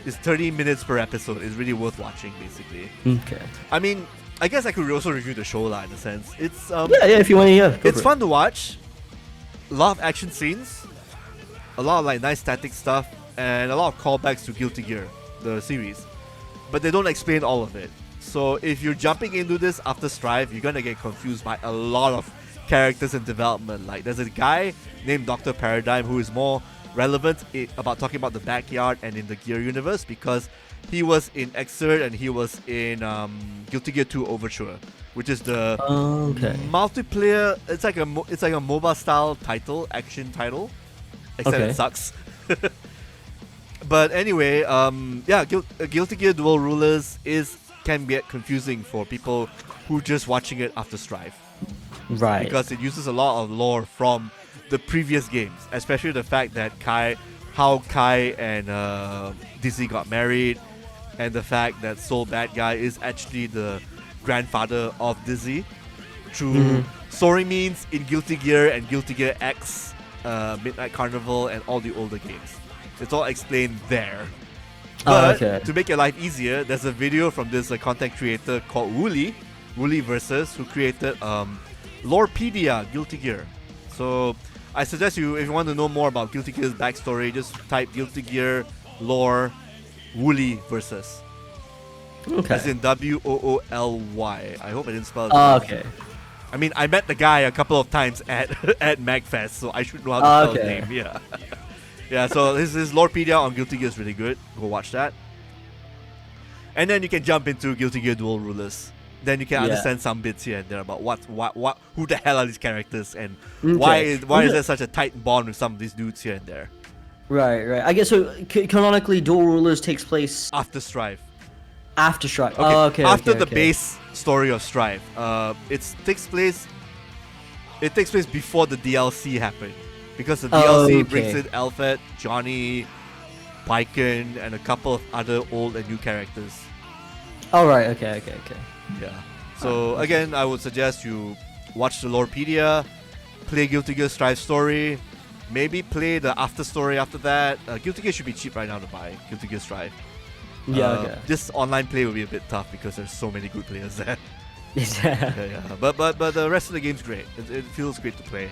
Speaker 1: It's 30 minutes per episode. It's really worth watching, basically.
Speaker 2: Okay.
Speaker 1: I mean, I guess I could also review the show, in a sense. It's
Speaker 2: Yeah, yeah. If you want to, yeah.
Speaker 1: it's fun to watch. A lot of action scenes, a lot of like nice static stuff, and a lot of callbacks to Guilty Gear, the series. But they don't explain all of it. So if you're jumping into this after Strive, you're gonna get confused by a lot of characters in development. Like there's a guy named Dr. Paradigm who is more relevant about talking about the backyard and in the Gear universe because he was in Xrd and he was in Guilty Gear 2 Overture, which is the
Speaker 2: Okay.
Speaker 1: multiplayer. It's like a MOBA style title, action title, except
Speaker 2: Okay.
Speaker 1: it sucks. But anyway, Guilty Gear Dual Rulers can get confusing for people who just watching it after Strive
Speaker 2: Right.
Speaker 1: because it uses a lot of lore from the previous games, especially the fact that how Kai and Dizzy got married, and the fact that Soul Bad Guy is actually the grandfather of Dizzy. through story means in Guilty Gear and Guilty Gear X, Midnight Carnival, and all the older games. It's all explained there. But to make your life easier, there's a video from this content creator called Wooly Versus, who created Lorepedia Guilty Gear. So I suggest you, if you want to know more about Guilty Gear's backstory, just type Guilty Gear lore Wooly Versus.
Speaker 2: Okay.
Speaker 1: As in Wooly. I hope I didn't spell it.
Speaker 2: Okay.
Speaker 1: I mean, I met the guy a couple of times at MagFest, so I should know how to spell his name. Yeah. Yeah, so his Lorepedia on Guilty Gear is really good. Go watch that. And then you can jump into Guilty Gear Dual Rulers. Then you can understand some bits here and there about who the hell are these characters, and why is there such a tight bond with some of these dudes here and there.
Speaker 2: Right. I guess so. Canonically, Dual Rulers takes place
Speaker 1: After Strive.
Speaker 2: after Strive.
Speaker 1: Okay. After the base story of Strive. It takes place before the DLC happened. Because the DLC brings in Alfred, Johnny, Pyken, and a couple of other old and new characters.
Speaker 2: Alright, okay.
Speaker 1: Yeah. So again, I would suggest you watch the Lorepedia, play Guilty Gear Strive story, maybe play the after story after that. Guilty Gear should be cheap right now to buy, Guilty Gear Strive. This online play will be a bit tough because there's so many good players there. Yeah. But the rest of the game's great. It feels great to play.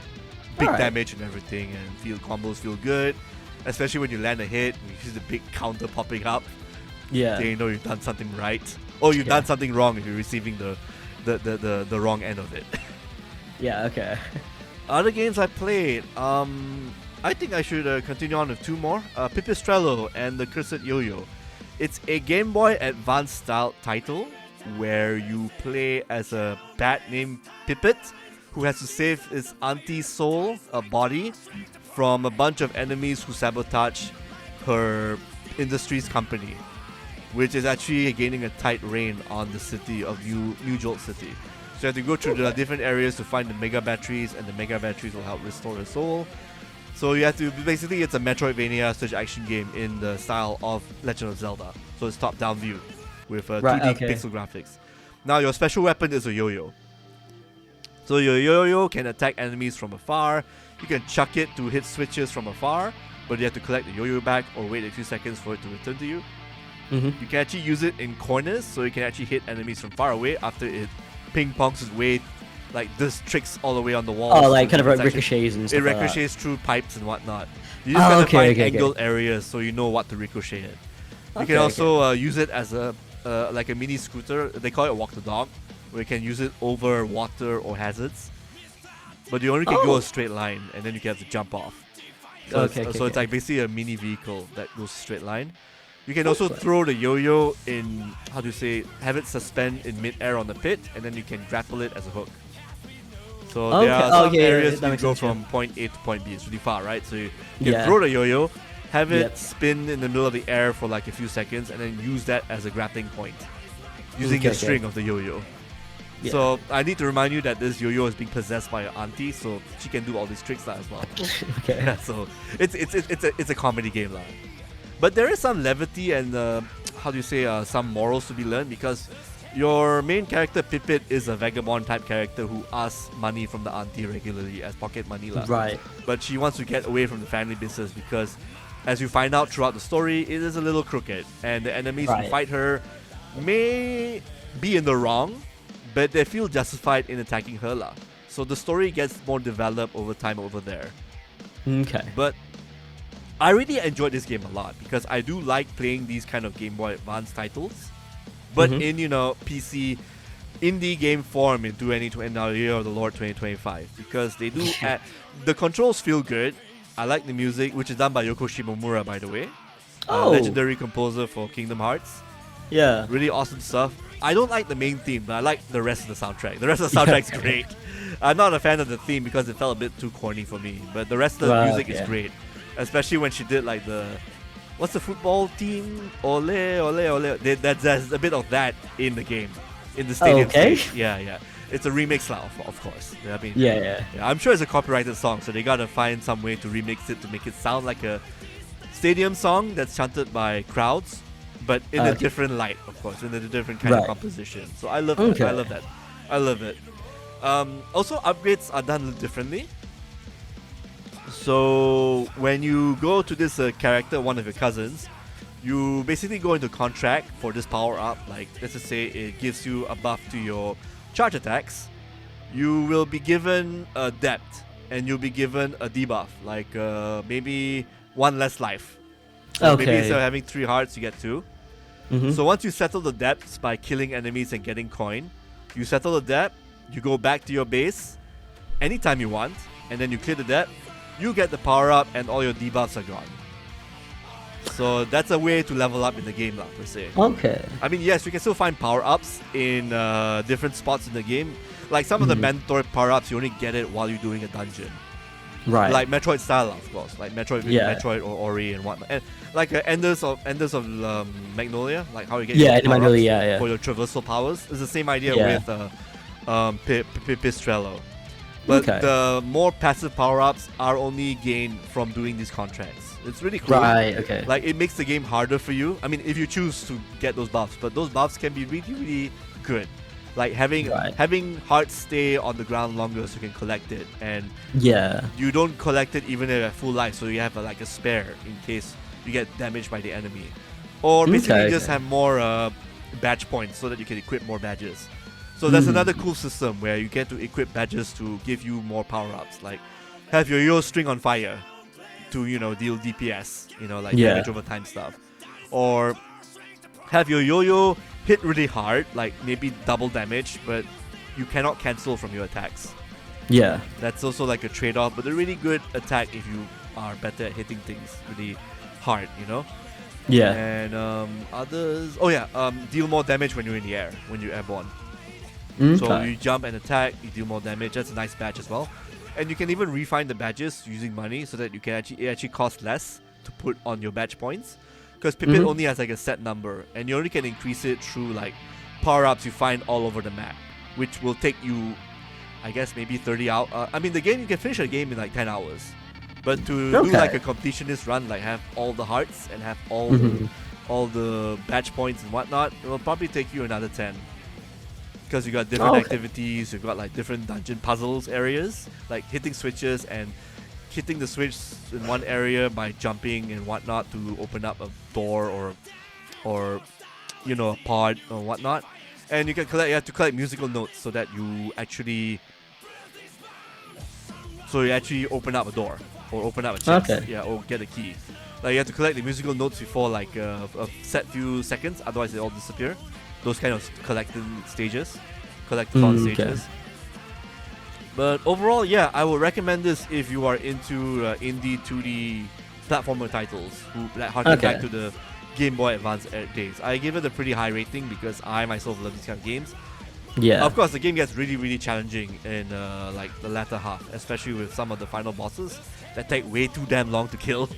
Speaker 1: Big damage and everything, and combos feel good. Especially when you land a hit, you see the big counter popping up.
Speaker 2: Yeah.
Speaker 1: Then you know you've done something right. Or you've done something wrong if you're receiving the wrong end of it.
Speaker 2: Yeah, okay.
Speaker 1: Other games I played, I think I should continue on with two more. Pipistrello and the Cursed Yoyo. It's a Game Boy Advance style title where you play as a bat named Pipit who has to save his auntie's soul, a body, from a bunch of enemies who sabotage her industry's company, which is actually gaining a tight reign on the city of New Jolt City. So you have to go through the different areas to find the Mega Batteries, and the Mega Batteries will help restore the soul. So you have to, basically it's a Metroidvania such action game in the style of Legend of Zelda. So it's top-down view with 2D pixel graphics. Now your special weapon is a yo-yo. So your yo-yo can attack enemies from afar. You can chuck it to hit switches from afar, but you have to collect the yo-yo back or wait a few seconds for it to return to you. You can actually use it in corners, so you can actually hit enemies from far away after it ping-pongs its way, like does tricks all the way on the wall.
Speaker 2: Oh, like kind of like ricochets and stuff.
Speaker 1: It ricochets through pipes and whatnot. You just gotta find angled areas so you know what to ricochet it. You can also use it as a like a mini scooter. They call it walk the dog, where you can use it over water or hazards. But you only can go a straight line, and then you can have to jump off. So it's like basically a mini vehicle that goes straight line. You can also throw the yo-yo in, have it suspend in mid-air on the pit, and then you can grapple it as a hook. So there are some areas you go from point A to point B. It's really far, right? So you can throw the yo-yo, have it spin in the middle of the air for like a few seconds, and then use that as a grappling point, using the string of the yo-yo. Yeah. So I need to remind you that this yo-yo is being possessed by your auntie, so she can do all these tricks now as well. Yeah, so it's a comedy game lah. But there is some levity and some morals to be learned, because your main character Pipit is a vagabond type character who asks money from the auntie regularly as pocket money lah.
Speaker 2: Right.
Speaker 1: But she wants to get away from the family business because, as you find out throughout the story, it is a little crooked, and the enemies who fight her may be in the wrong, but they feel justified in attacking her lah. So the story gets more developed over time over there.
Speaker 2: Okay.
Speaker 1: But I really enjoyed this game a lot because I do like playing these kind of Game Boy Advance titles, but in PC indie game form in 2020, now Year of the Lord 2025, because they do the controls feel good. I like the music, which is done by Yoko Shimomura, by the way, legendary composer for Kingdom Hearts.
Speaker 2: Yeah,
Speaker 1: really awesome stuff. I don't like the main theme, but I like the rest of the soundtrack. The rest of the soundtrack's great. I'm not a fan of the theme because it felt a bit too corny for me, but the rest of the music is great. Especially when she did like what's the football team? Ole, ole, ole. There's a bit of that in the game, in the stadium stage. Yeah. It's a remix now, of course. I mean, yeah. I'm sure it's a copyrighted song, so they gotta find some way to remix it to make it sound like a stadium song that's chanted by crowds, but in a different light, of course, in a different kind of composition. So I love it. I love it. Also, upgrades are done a little differently. So when you go to this character, one of your cousins, you basically go into contract for this power up. Like, let's just say it gives you a buff to your charge attacks. You will be given a depth, and you'll be given a debuff, like maybe 1 less life. So maybe instead of having 3 hearts, you get 2. So once you settle the depths by killing enemies and getting coin, you settle the depth, you go back to your base anytime you want, and then you clear the depth, you get the power up, and all your debuffs are gone. So that's a way to level up in the game, per se.
Speaker 2: Okay.
Speaker 1: I mean, yes, you can still find power ups in different spots in the game. Like some of the mandatory power ups, you only get it while you're doing a dungeon.
Speaker 2: Right.
Speaker 1: Like Metroid style, of course. Like Metroid or Ori and whatnot. And like Enders of Magnolia, like how you get your
Speaker 2: Magnolia,
Speaker 1: for your traversal powers. It's the same idea with Pipistrello. But the more passive power-ups are only gained from doing these contracts. It's really cool.
Speaker 2: Right, okay.
Speaker 1: Like, it makes the game harder for you. I mean, if you choose to get those buffs. But those buffs can be really, really good. Like, having hearts stay on the ground longer so you can collect it. And you don't collect it even at full life. So you have, like, a spare in case you get damaged by the enemy. Or basically just have more badge points so that you can equip more badges. So that's another cool system where you get to equip badges to give you more power-ups. Like, have your yo string on fire to, deal DPS, like damage over time stuff. Or have your yo-yo hit really hard, like maybe double damage, but you cannot cancel from your attacks.
Speaker 2: Yeah.
Speaker 1: That's also like a trade-off, but a really good attack if you are better at hitting things really hard,
Speaker 2: Yeah.
Speaker 1: And others... deal more damage when you're in the air, when you're airborne. So you jump and attack, you deal more damage. That's a nice badge as well. And you can even refine the badges using money so that it actually costs less to put on your badge points. Because Pippin only has like a set number, and you only can increase it through like power-ups you find all over the map, which will take you, I guess, maybe 30 hours. I mean, you can finish a game in like 10 hours. But to do like a completionist run, like have all the hearts and have all the badge points and whatnot, it will probably take you another 10. Because you got different activities, you've got like different dungeon puzzles areas, like hitting switches and hitting the switch in one area by jumping and whatnot to open up a door or a pod or whatnot. And you have to collect musical notes so that you actually open up a door or open up a chest, or get a key. Like you have to collect the musical notes before like a set few seconds, otherwise they all disappear. Those kind of collectathon stages. But overall, I would recommend this if you are into indie 2D platformer titles who harken back to the Game Boy Advance days. I give it a pretty high rating because I myself love these kind of games. Yeah. Of course, the game gets really, really challenging in like the latter half, especially with some of the final bosses that take way too damn long to kill.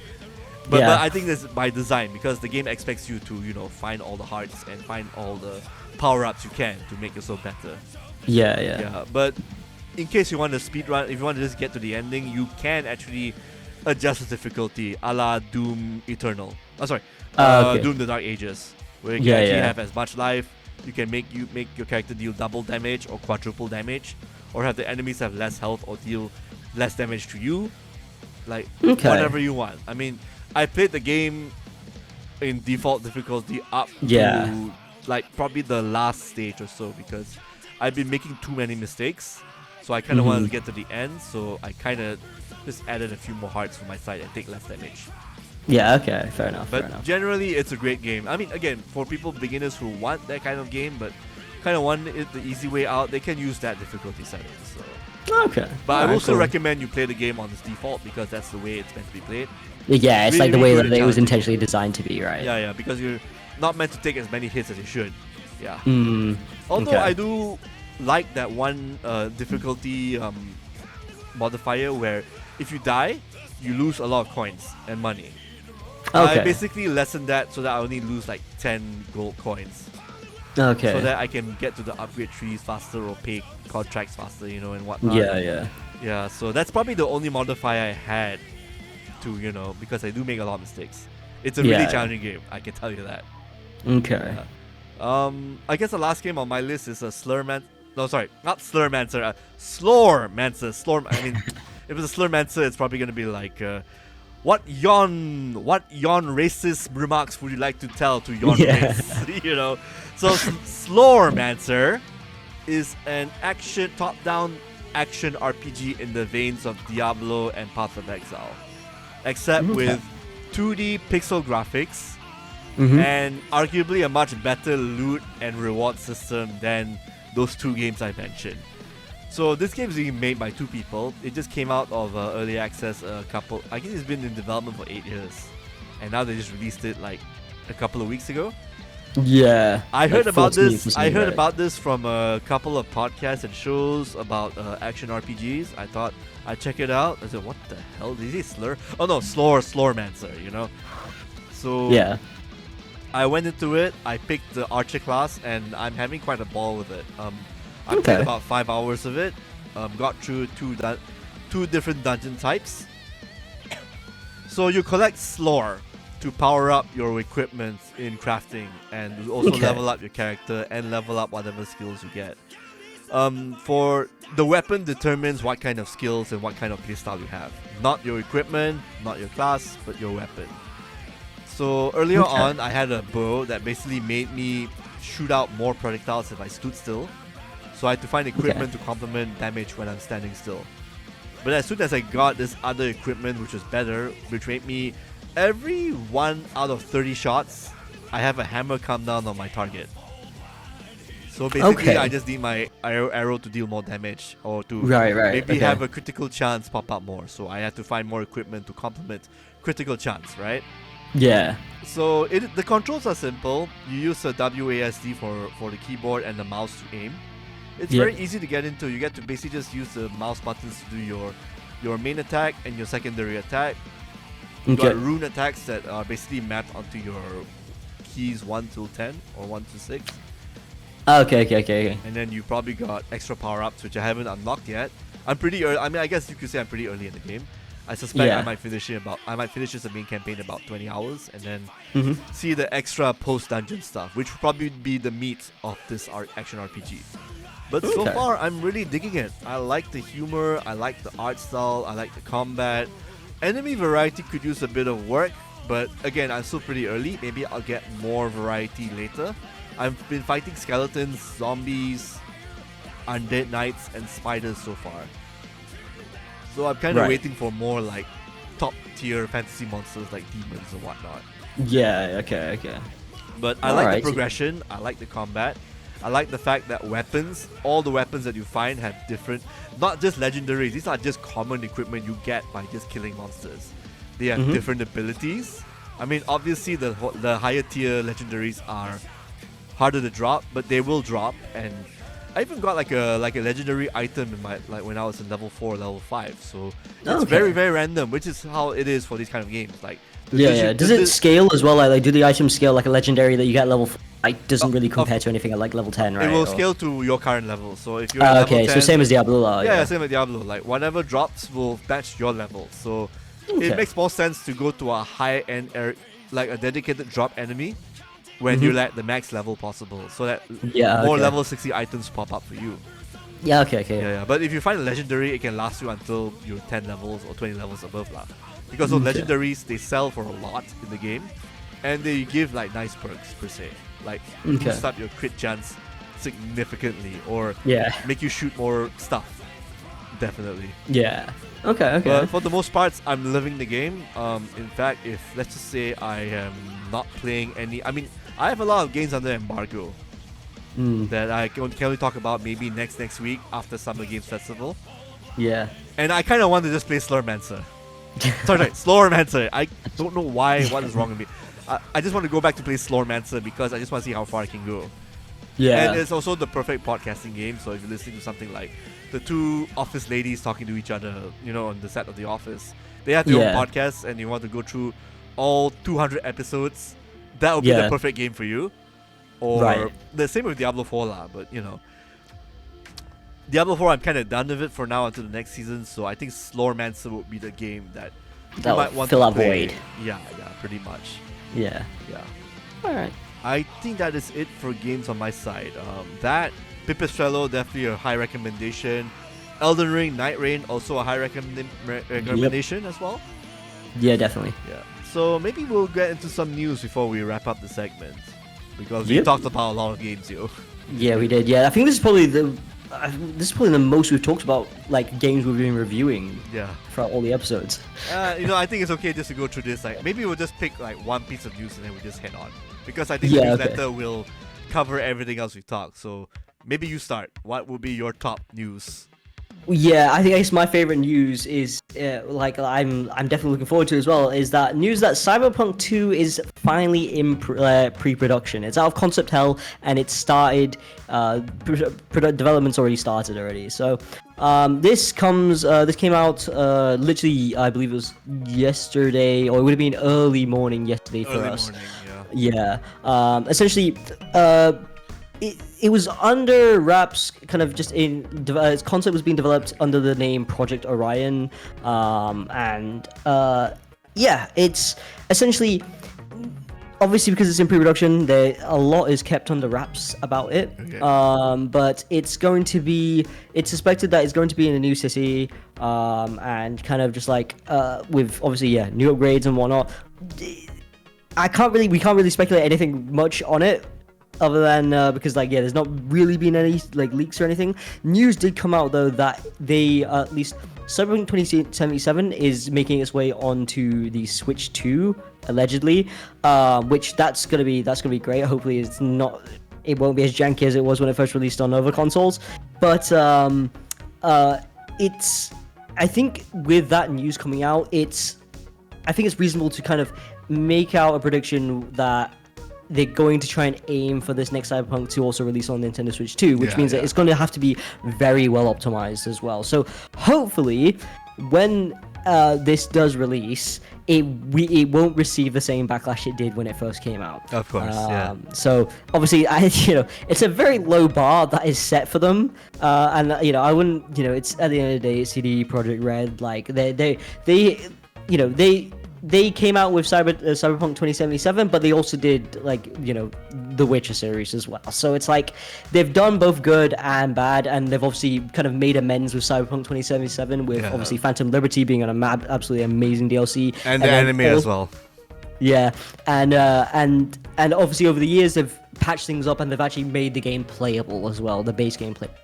Speaker 1: But I think that's by design because the game expects you to, find all the hearts and find all the power-ups you can to make yourself better. Yeah. But in case you want to speedrun, if you want to just get to the ending, you can actually adjust the difficulty a la Doom Eternal. Doom the Dark Ages, where you can actually have as much life. You can make your character deal double damage or quadruple damage, or have the enemies have less health or deal less damage to you. Like whatever you want. I mean, I played the game in default difficulty up to like probably the last stage or so because I've been making too many mistakes. So I kind of wanted to get to the end, so I kind of just added a few more hearts from my side and take less damage.
Speaker 2: Yeah, okay, fair enough.
Speaker 1: But generally, it's a great game. I mean, again, for beginners who want that kind of game, but kind of want it the easy way out, they can use that difficulty setting. So.
Speaker 2: Okay.
Speaker 1: But I also recommend you play the game on its default because that's the way it's meant to be played.
Speaker 2: Yeah, it's really, like the way that it was intentionally designed to be, right?
Speaker 1: Yeah, because you're not meant to take as many hits as you should. Yeah. Although I do like that one difficulty modifier where if you die, you lose a lot of coins and money. I basically lessened that so that I only lose like 10 gold coins. So that I can get to the upgrade trees faster or pay contracts faster, and whatnot. Yeah, so that's probably the only modifier I had to, because I do make a lot of mistakes. It's a really challenging game, I can tell you that.
Speaker 2: Okay.
Speaker 1: I guess the last game on my list is Slurmancer. No, sorry, not Slurmancer. Slormancer. I mean, if it's a Slurmancer, it's probably gonna be like, what yawn racist remarks would you like to tell to yawn race? You know, so Slormancer is an top-down action RPG in the veins of Diablo and Path of Exile, except with 2D pixel graphics and arguably a much better loot and reward system than those two games I mentioned. So this game is being made by two people. It just came out of early access I guess it's been in development for 8 years, and now they just released it like a couple of weeks ago.
Speaker 2: Yeah.
Speaker 1: I heard about this. I heard about this from a couple of podcasts and shows about action RPGs. I thought I'd check it out. I said, what the hell? Did he slur? Oh no, Slormancer, you know? So
Speaker 2: yeah.
Speaker 1: I went into it, I picked the Archer class, and I'm having quite a ball with it. I played about 5 hours of it, got through two different dungeon types. So you collect Slor to power up your equipment in crafting, and also level up your character and level up whatever skills you get. For the weapon determines what kind of skills and what kind of playstyle you have. Not your equipment, not your class, but your weapon. So earlier on, I had a bow that basically made me shoot out more projectiles if I stood still. So I had to find equipment to complement damage when I'm standing still. But as soon as I got this other equipment, which was better, which made me every 1 out of 30 shots, I have a hammer come down on my target. So basically, I just need my arrow to deal more damage, or to maybe have a critical chance pop up more. So I had to find more equipment to complement critical chance, right?
Speaker 2: Yeah.
Speaker 1: So the controls are simple. You use a WASD for the keyboard and the mouse to aim. It's very easy to get into. You get to basically just use the mouse buttons to do your main attack and your secondary attack. You got rune attacks that are basically mapped onto your keys 1 till 10 or 1 to 6.
Speaker 2: Okay.
Speaker 1: And then you probably got extra power-ups, which I haven't unlocked yet. I'm pretty early. I mean, I guess you could say I'm pretty early in the game. I suspect I might finish this main campaign in about 20 hours, and then see the extra post-dungeon stuff, which will probably be the meat of this action RPG. But so far, I'm really digging it. I like the humor, I like the art style, I like the combat. Enemy variety could use a bit of work, but again, I'm still pretty early. Maybe I'll get more variety later. I've been fighting skeletons, zombies, undead knights, and spiders so far. So I'm kind of waiting for more like top tier fantasy monsters like demons and whatnot.
Speaker 2: Yeah, okay.
Speaker 1: But I like the progression, I like the combat. I like the fact that all the weapons that you find have different, not just legendaries, these are just common equipment you get by just killing monsters. They have different abilities. I mean, obviously the higher tier legendaries are harder to drop, but they will drop. And I even got like a legendary item in my when I was in level 4, level 5. So it's very, very random, which is how it is for these kind of games. Like
Speaker 2: does it scale as well? Like do the items scale like a legendary that you get level 4? It doesn't really compare to anything at like level 10, right?
Speaker 1: It will scale to your current level. So if you're at level 10,
Speaker 2: so same as Diablo.
Speaker 1: Yeah, same as Diablo. Like whatever drops will match your level. So it makes more sense to go to a high end like a dedicated drop enemy when you're at the max level possible, so that more level 60 items pop up for you.
Speaker 2: Yeah, okay.
Speaker 1: Yeah. But if you find a legendary, it can last you until you're 10 levels or 20 levels above lah. Because those legendaries, they sell for a lot in the game, and they give like nice perks per se, like boost up your crit chance significantly, or make you shoot more stuff. Definitely.
Speaker 2: Yeah. Okay.
Speaker 1: But for the most parts, I'm loving the game. In fact, if let's just say I am not playing any, I mean, I have a lot of games under embargo that I can only talk about maybe next week after Summer Games Festival.
Speaker 2: Yeah.
Speaker 1: And I kind of want to just play Slurmancer. Sorry, Slormancer. I don't know why. What is wrong with me? I just want to go back to play Slormancer because I just want to see how far I can go.
Speaker 2: Yeah.
Speaker 1: And it's also the perfect podcasting game. So if you're listening to something like the two office ladies talking to each other, you know, on the set of The Office, they have their own podcast, and you want to go through all 200 episodes, that would be the perfect game for you. Or the same with Diablo 4 lah, but you know. Diablo 4, I'm kind of done with it for now until the next season, so I think Slormancer would be the game that you might want
Speaker 2: fill
Speaker 1: to
Speaker 2: that
Speaker 1: play.
Speaker 2: void.
Speaker 1: Yeah, pretty much.
Speaker 2: Yeah.
Speaker 1: Yeah.
Speaker 2: Alright.
Speaker 1: I think that is it for games on my side. That Pipistrello, definitely a high recommendation. Elden Ring, Nightreign, also a high recommendation as well.
Speaker 2: Yeah, definitely.
Speaker 1: Yeah. So maybe we'll get into some news before we wrap up the segment, because we talked about a lot of games, yo.
Speaker 2: Yeah, we did. Yeah, I think this is probably the most we've talked about like games we've been reviewing.
Speaker 1: Yeah.
Speaker 2: Throughout all the episodes.
Speaker 1: I think it's okay just to go through this. Like maybe we'll just pick like one piece of news and then we just head on, because I think the newsletter will cover everything else we talked. So maybe you start. What will be your top news?
Speaker 2: Yeah, I guess my favorite news is I'm definitely looking forward to as well, is that news that Cyberpunk 2 is finally in pre-production. It's out of concept hell and it started. Development's already started already. So this came out literally, I believe it was yesterday, or it would have been early morning yesterday for us. Yeah. Essentially, it was under wraps, kind of just its concept was being developed under the name Project Orion, it's essentially, obviously because it's in pre-production, a lot is kept under wraps about it. Okay. But it's suspected that it's going to be in a new city, and kind of just like with obviously new upgrades and whatnot. We can't really speculate anything much on it, other than because there's not really been any like leaks or anything. News did come out though that they at least Cyberpunk 2077 is making its way onto the Switch 2 allegedly, which that's gonna be great. Hopefully it won't be as janky as it was when it first released on other consoles. But I think with that news coming out, I think it's reasonable to kind of make out a prediction that they're going to try and aim for this next Cyberpunk to also release on Nintendo Switch 2, which means that it's going to have to be very well optimized as well. So hopefully, when this does release, it won't receive the same backlash it did when it first came out.
Speaker 1: Of course,
Speaker 2: So obviously, it's a very low bar that is set for them, and I wouldn't, it's at the end of the day, it's CD Projekt Red, like they came out with Cyberpunk 2077, but they also did the Witcher series as well. So it's like they've done both good and bad, and they've obviously kind of made amends with Cyberpunk 2077 with obviously Phantom Liberty being an absolutely amazing DLC
Speaker 1: and the anime as well.
Speaker 2: Yeah, and obviously over the years they've patched things up and they've actually made the game playable as well, the base game playable.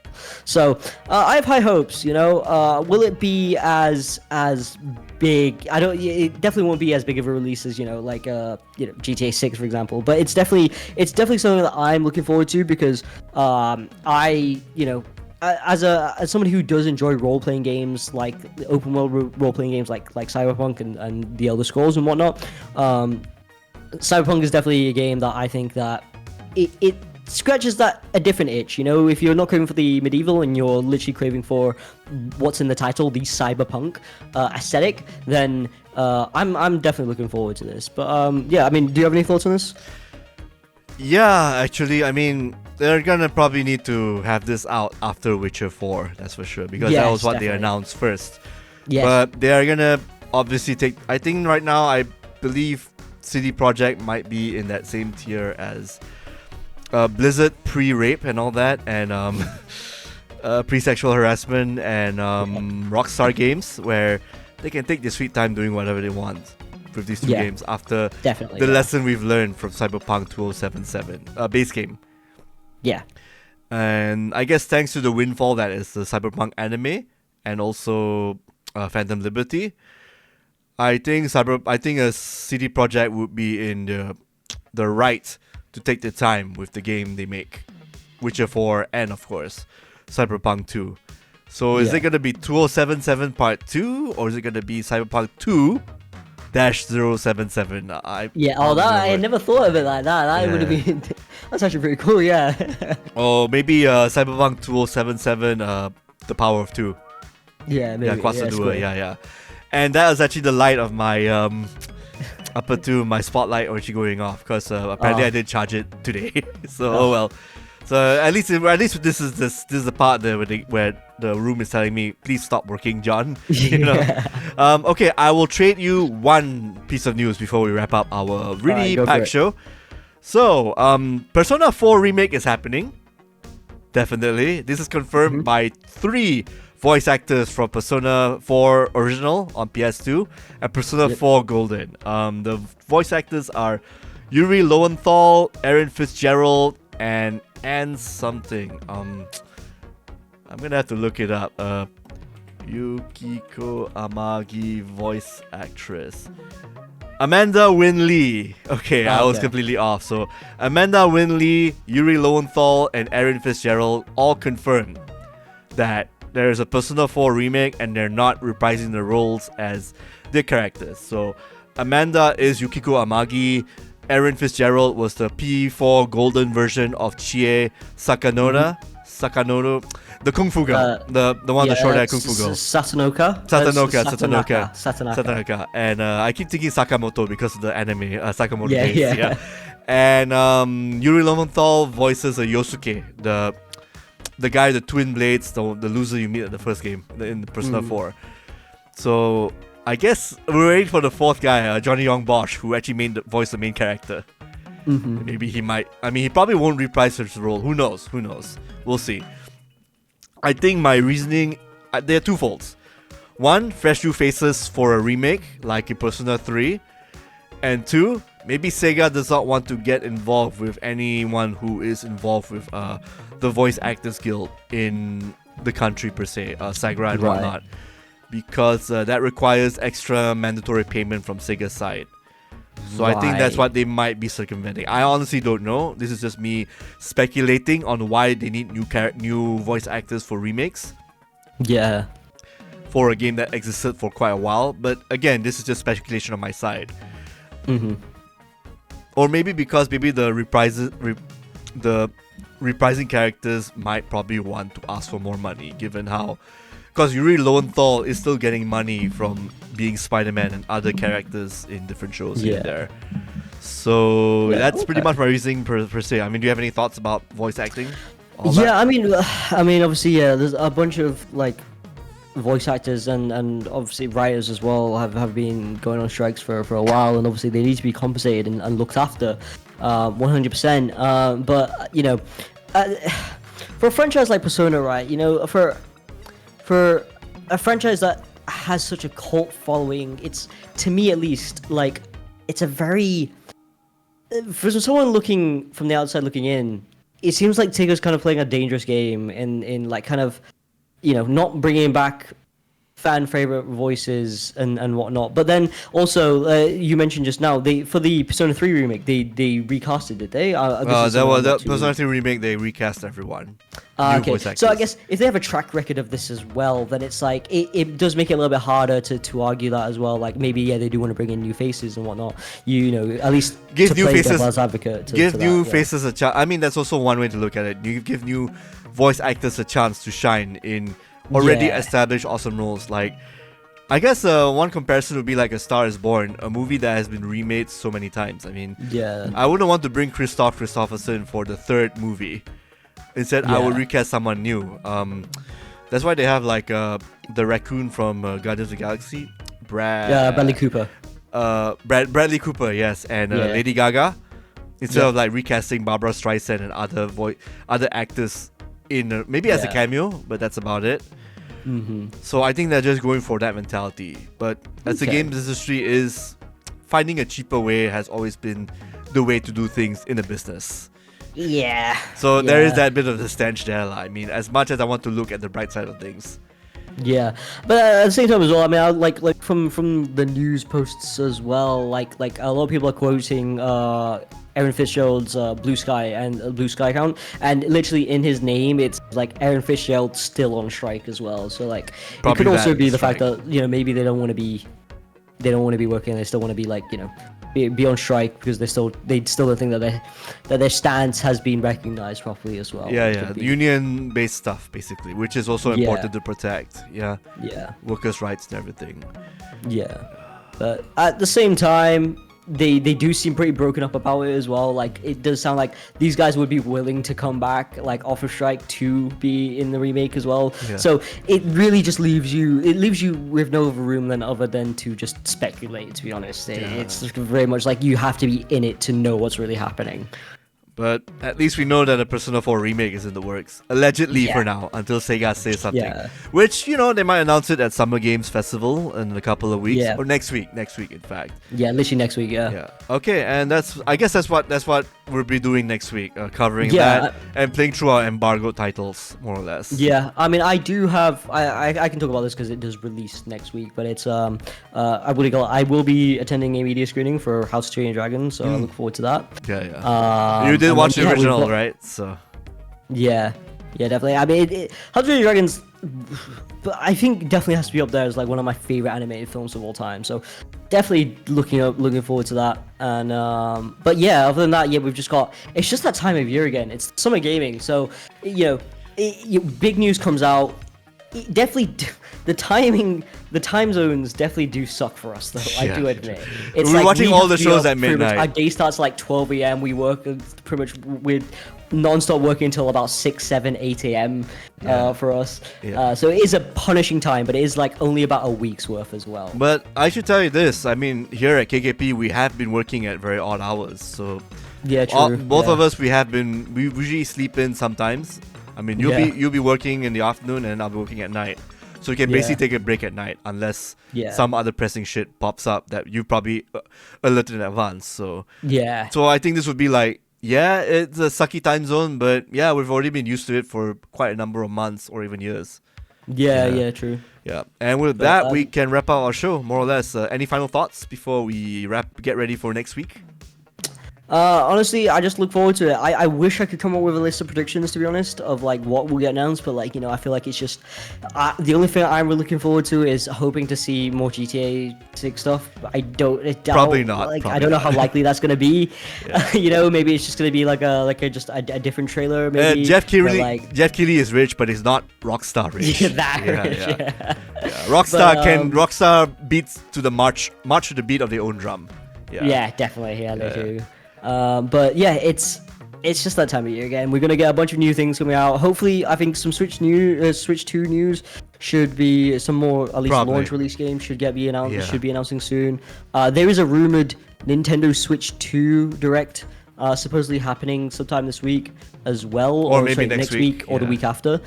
Speaker 2: So I have high hopes. Will it be as big? It definitely won't be as big of a release as GTA 6 for example. But it's definitely something that I'm looking forward to, because as somebody who does enjoy role-playing games, like open world role-playing games like Cyberpunk and the Elder Scrolls and whatnot, Cyberpunk is definitely a game that I think that it scratches that a different itch. If you're not craving for the medieval and you're literally craving for what's in the title, the cyberpunk aesthetic, then I'm definitely looking forward to this. But do you have any thoughts on this?
Speaker 1: Yeah, actually, they're gonna probably need to have this out after Witcher 4, that's for sure, because that was what definitely. They announced first. Yes. But they are gonna obviously I think right now, I believe CD Projekt might be in that same tier as Blizzard pre-rape and all that, and pre-sexual harassment, and Rockstar Games, where they can take their sweet time doing whatever they want with these two games after the lesson we've learned from Cyberpunk 2077 base game.
Speaker 2: Yeah.
Speaker 1: And I guess thanks to the windfall that is the Cyberpunk anime and also Phantom Liberty, I think a CD Projekt would be in the right to take their time with the game they make, Witcher 4 and of course Cyberpunk 2. So is it gonna be 2077 Part 2, or is it gonna be Cyberpunk 2-077? I never thought of it like that. That would have been that's actually pretty cool. Yeah. Or maybe Cyberpunk 2077 The Power of 2.
Speaker 2: Yeah, maybe.
Speaker 1: Cool. Yeah. And that was actually the light of my upper to my spotlight actually going off, because apparently I did charge it today. So oh well. So at least this is the part where the room is telling me, please stop working, John. Okay, I will trade you one piece of news before we wrap up our really packed show. So, Persona 4 Remake is happening. Definitely. This is confirmed by 3 voice actors from Persona 4 Original on PS2 and Persona 4 Golden. The voice actors are Yuri Lowenthal, Aaron Fitzgerald, and Anne something. I'm gonna have to look it up. Yukiko Amagi voice actress. Amanda Winley. Okay, I was completely off. So Amanda Winley, Yuri Lowenthal, and Aaron Fitzgerald all confirmed that there is a Persona 4 remake and they're not reprising the roles as their characters. So Amanda is Yukiko Amagi. Aaron Fitzgerald was the P4 Golden version of Chie Sakanoda. Sakanodo, the Kung Fu girl, the one, the short hair Kung Fu girl.
Speaker 2: Satanoka.
Speaker 1: Satanoka. And I keep thinking Sakamoto because of the anime Sakamoto games. Yeah. And Yuri Lowenthal voices Yosuke, the guy with the twin blades, the loser you meet at the first game in Persona 4. So I guess we're waiting for the 4th guy, Johnny Young Bosch, who actually voiced the main character. Maybe he might. I mean, he probably won't reprise his role. Who knows? We'll see. I think my reasoning, there are twofolds. One, fresh new faces for a remake, like in Persona 3. And 2, maybe Sega does not want to get involved with anyone who is involved with the Voice Actors Guild in the country per se, SAGRA and whatnot. Because that requires extra mandatory payment from Sega's side. So I think that's what they might be circumventing. I honestly don't know. This is just me speculating on why they need new voice actors for remakes.
Speaker 2: Yeah.
Speaker 1: For a game that existed for quite a while. But again, this is just speculation on my side. Or maybe because the reprising characters might probably want to ask for more money, given how... Because Yuri Lowenthal is still getting money from being Spider-Man and other characters in different shows in there. So that's pretty much my reasoning per se. I mean, do you have any thoughts about voice acting?
Speaker 2: I mean, obviously, there's a bunch of like voice actors and obviously writers as well have been going on strikes for a while, and obviously they need to be compensated and looked after, 100%. But you know, for a franchise like Persona, right? You know, for a franchise that has such a cult following, it's, to me at least, like, it's a very... For someone looking from the outside looking in, it seems like Tiga's kind of playing a dangerous game in like, kind of, you know, not bringing back fan favorite voices and whatnot. But then also, you mentioned just now, for the Persona 3 remake, they recasted it, did they?
Speaker 1: The Persona 3 remake, they recast everyone.
Speaker 2: Okay, so I guess if they have a track record of this as well, then it's like, it does make it a little bit harder to argue that as well. Like, maybe, they do want to bring in new faces and whatnot. You know, at least
Speaker 1: give new faces,
Speaker 2: devil's advocate.
Speaker 1: Give new faces a chance. I mean, that's also one way to look at it. You give new voice actors a chance to shine in already established awesome roles. Like, I guess one comparison would be like A Star Is Born, a movie that has been remade so many times. I mean, I wouldn't want to bring Christoph Christopherson for the 3rd movie. Instead, I would recast someone new. That's why they have like the raccoon from Guardians of the Galaxy,
Speaker 2: Bradley Cooper.
Speaker 1: Bradley Cooper, yes, and Lady Gaga. Instead of like recasting Barbara Streisand and other actors in maybe as a cameo, but that's about it. So I think they're just going for that mentality. But as the games industry is, finding a cheaper way has always been the way to do things in a business. So there is that bit of the stench there. I mean, as much as I want to look at the bright side of things.
Speaker 2: Yeah, but at the same time as well, I mean, I like from the news posts as well, like a lot of people are quoting Aaron Fitzgerald's Blue Sky account, and literally in his name it's like Aaron Fitzgerald still on strike as well. So like, probably it could also be the fact that, you know, maybe they don't want to be working, they still want to be like, you know, be on strike because they still don't think that their stance has been recognized properly as well.
Speaker 1: Union based stuff basically, which is also important to protect. Workers' rights and everything.
Speaker 2: But at the same time, they do seem pretty broken up about it as well. Like it does sound like these guys would be willing to come back, like Offer Strike to be in the remake as well.
Speaker 1: Yeah.
Speaker 2: So it really just leaves you with no other room other than to just speculate. To be honest, it's very much like you have to be in it to know what's really happening.
Speaker 1: But at least we know that a Persona 4 remake is in the works. Allegedly for now, until Sega says something.
Speaker 2: Yeah.
Speaker 1: Which, they might announce it at Summer Games Festival in a couple of weeks.
Speaker 2: Yeah.
Speaker 1: Or next week, in fact.
Speaker 2: Yeah, literally next week,
Speaker 1: Yeah. Okay, and I guess that's what we'll be doing next week, covering that and playing through our embargo titles, more or less.
Speaker 2: Yeah, I mean, I do have. I can talk about this because it does release next week, but it's I will be attending a media screening for House of Train Dragon, so I look forward to that.
Speaker 1: Yeah. You did watch the original, right? So.
Speaker 2: Yeah, definitely. I mean, House of Train Dragons, but I think definitely has to be up there as like one of my favorite animated films of all time. So definitely looking forward to that. And but yeah, other than that, we've just got. It's just that time of year again. It's summer gaming, so big news comes out. Definitely, the time zones definitely do suck for us, though. I do admit. It's
Speaker 1: we're watching all the shows at midnight.
Speaker 2: Our day starts like 12 a.m. We work pretty much with non-stop working until about 6, 7, 8 a.m. For us. So it is a punishing time, but it is like only about a week's worth as well.
Speaker 1: But I should tell you this. I mean, here at KKP, we have been working at very odd hours. So
Speaker 2: yeah, true.
Speaker 1: Both of us, we usually sleep in sometimes. I mean, you'll be working in the afternoon and I'll be working at night. So you can basically take a break at night unless some other pressing shit pops up that you probably alerted in advance. So So I think this would be like, it's a sucky time zone, but we've already been used to it for quite a number of months or even years.
Speaker 2: Yeah, true.
Speaker 1: Yeah, and with that, we can wrap up our show, more or less. Any final thoughts before we get ready for next week?
Speaker 2: Honestly, I just look forward to it. I wish I could come up with a list of predictions, to be honest, of like what will get announced, but like, I feel like it's just the only thing I'm really looking forward to is hoping to see more GTA 6 stuff. Probably not. Like, I don't know how likely that's gonna be. Maybe it's just gonna be like a different trailer. Maybe
Speaker 1: Jeff Keighley is rich, but he's not Rockstar rich. Rockstar beats to the march to the beat of their own drum.
Speaker 2: Yeah, definitely. Yeah, they do. But it's just that time of year again. We're gonna get a bunch of new things coming out. Hopefully, I think some Switch 2 news should be some more, at least launch release games should be announced. Should be announcing soon. There is a rumored Nintendo Switch 2 Direct supposedly happening sometime this week as well,
Speaker 1: or maybe next week
Speaker 2: or the week after.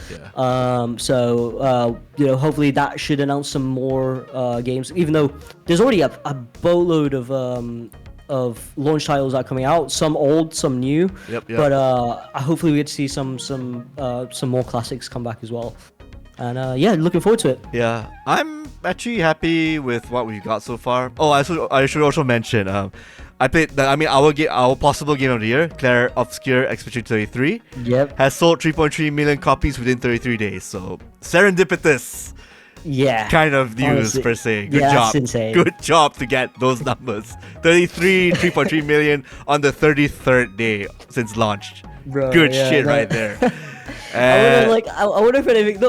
Speaker 2: Hopefully that should announce some more games. Even though there's already a boatload of launch titles that are coming out, some old, some new. But hopefully we get to see some more classics come back as well. And looking forward to it. Yeah,
Speaker 1: I'm actually happy with what we've got so far. Oh, I should also mention, I played our possible game of the year, Claire Obscure Expedition 33.
Speaker 2: Yep.
Speaker 1: Has sold 3.3 million copies within 33 days. So serendipitous. Kind of news, honestly, per se. Good job. That's insane. Good job to get those numbers. 3.3 million on the 33rd day since launch. Bro, good shit right there.
Speaker 2: I wonder if anything,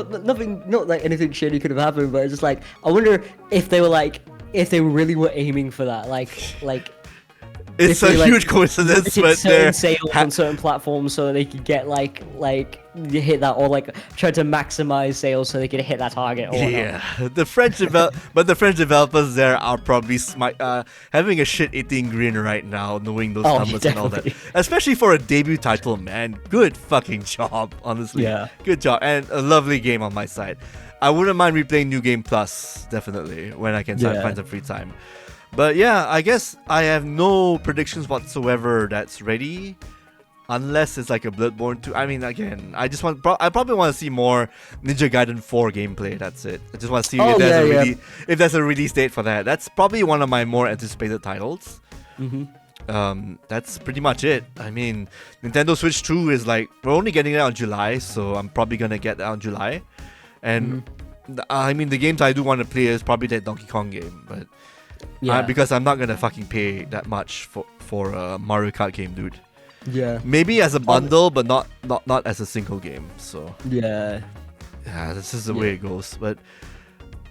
Speaker 2: not like anything shady could have happened, but it's just like, I wonder if they really were aiming for that, like.
Speaker 1: It's a huge coincidence, but they're
Speaker 2: sales on certain platforms so that they could get like hit that, or like try to maximize sales so they could hit that target. Or
Speaker 1: the French developers there are probably having a shit-eating grin right now, knowing those numbers and all that. Especially for a debut title, man. Good fucking job, honestly. Good job, and a lovely game on my side. I wouldn't mind replaying New Game Plus, definitely, when I can find some free time. But I guess I have no predictions whatsoever that's ready, unless it's like a Bloodborne 2. I mean, again, I probably want to see more Ninja Gaiden 4 gameplay. That's it. I just want to see if there's a release date for that. That's probably one of my more anticipated titles. That's pretty much it. I mean, Nintendo Switch 2 is like, we're only getting it on July, so I'm probably gonna get that on July. And I mean, the games I do want to play is probably that Donkey Kong game, but. Because I'm not gonna fucking pay that much for a Mario Kart game, dude. Maybe as a bundle, but not as a single game. So this is the way it goes. But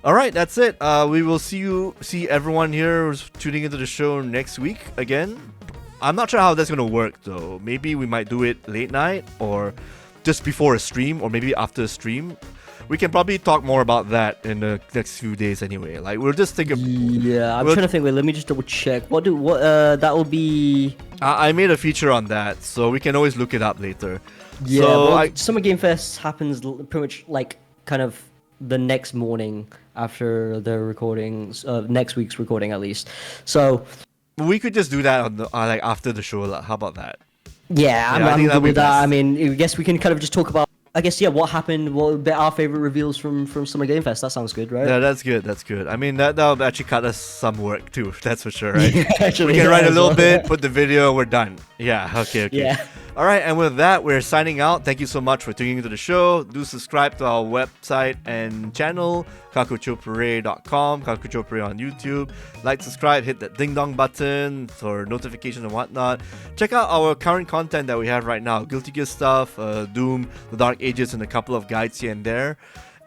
Speaker 1: All right, that's it. We will see everyone here who's tuning into the show next week again. I'm not sure how that's gonna work though. Maybe we might do it late night or just before a stream, or maybe after a stream. We can probably talk more about that in the next few days anyway. Like we'll just think of.
Speaker 2: Yeah, I'm trying to think. Wait, let me just double check. That will be.
Speaker 1: I made a feature on that, so we can always look it up later.
Speaker 2: Yeah,
Speaker 1: so
Speaker 2: well, Summer Game Fest happens pretty much like kind of the next morning after the recordings, next week's recording at least. So
Speaker 1: we could just do that on the like after the show. How about that?
Speaker 2: Yeah,
Speaker 1: I
Speaker 2: I'm
Speaker 1: think
Speaker 2: good with that.
Speaker 1: best.
Speaker 2: I mean, I guess we can kind of just talk about, I guess, yeah, what happened, what our favorite reveals from Summer Game Fest. That sounds good, right?
Speaker 1: Yeah, that's good. That's good. I mean, that'll actually cut us some work too. That's for sure, right?
Speaker 2: Actually,
Speaker 1: we can
Speaker 2: yeah,
Speaker 1: write a
Speaker 2: as
Speaker 1: little
Speaker 2: well.
Speaker 1: bit, put the video, we're done. Yeah. Okay.
Speaker 2: Yeah.
Speaker 1: All right, and with that, we're signing out. Thank you so much for tuning into the show. Do subscribe to our website and channel, Kakuchopurei.com, Kakuchopurei on YouTube. Like, subscribe, hit that ding dong button for notifications and whatnot. Check out our current content that we have right now. Guilty Gear stuff, Doom, The Dark Ages, and a couple of guides here and there.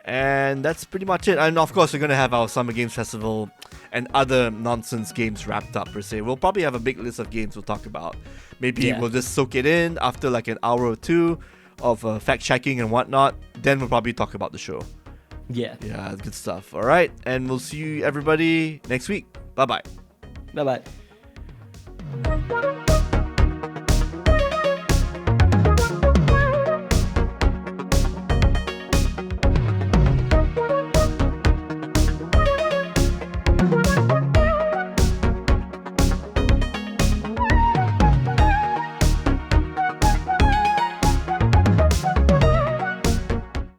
Speaker 1: And that's pretty much it. And of course, we're going to have our Summer Games Festival and other nonsense games wrapped up per se. We'll probably have a big list of games we'll talk about. Maybe we'll just soak it in after like an hour or two of fact-checking and whatnot. Then we'll probably talk about the show.
Speaker 2: Yeah.
Speaker 1: Yeah, good stuff. All right, and we'll see you everybody next week. Bye-bye.
Speaker 2: Bye-bye.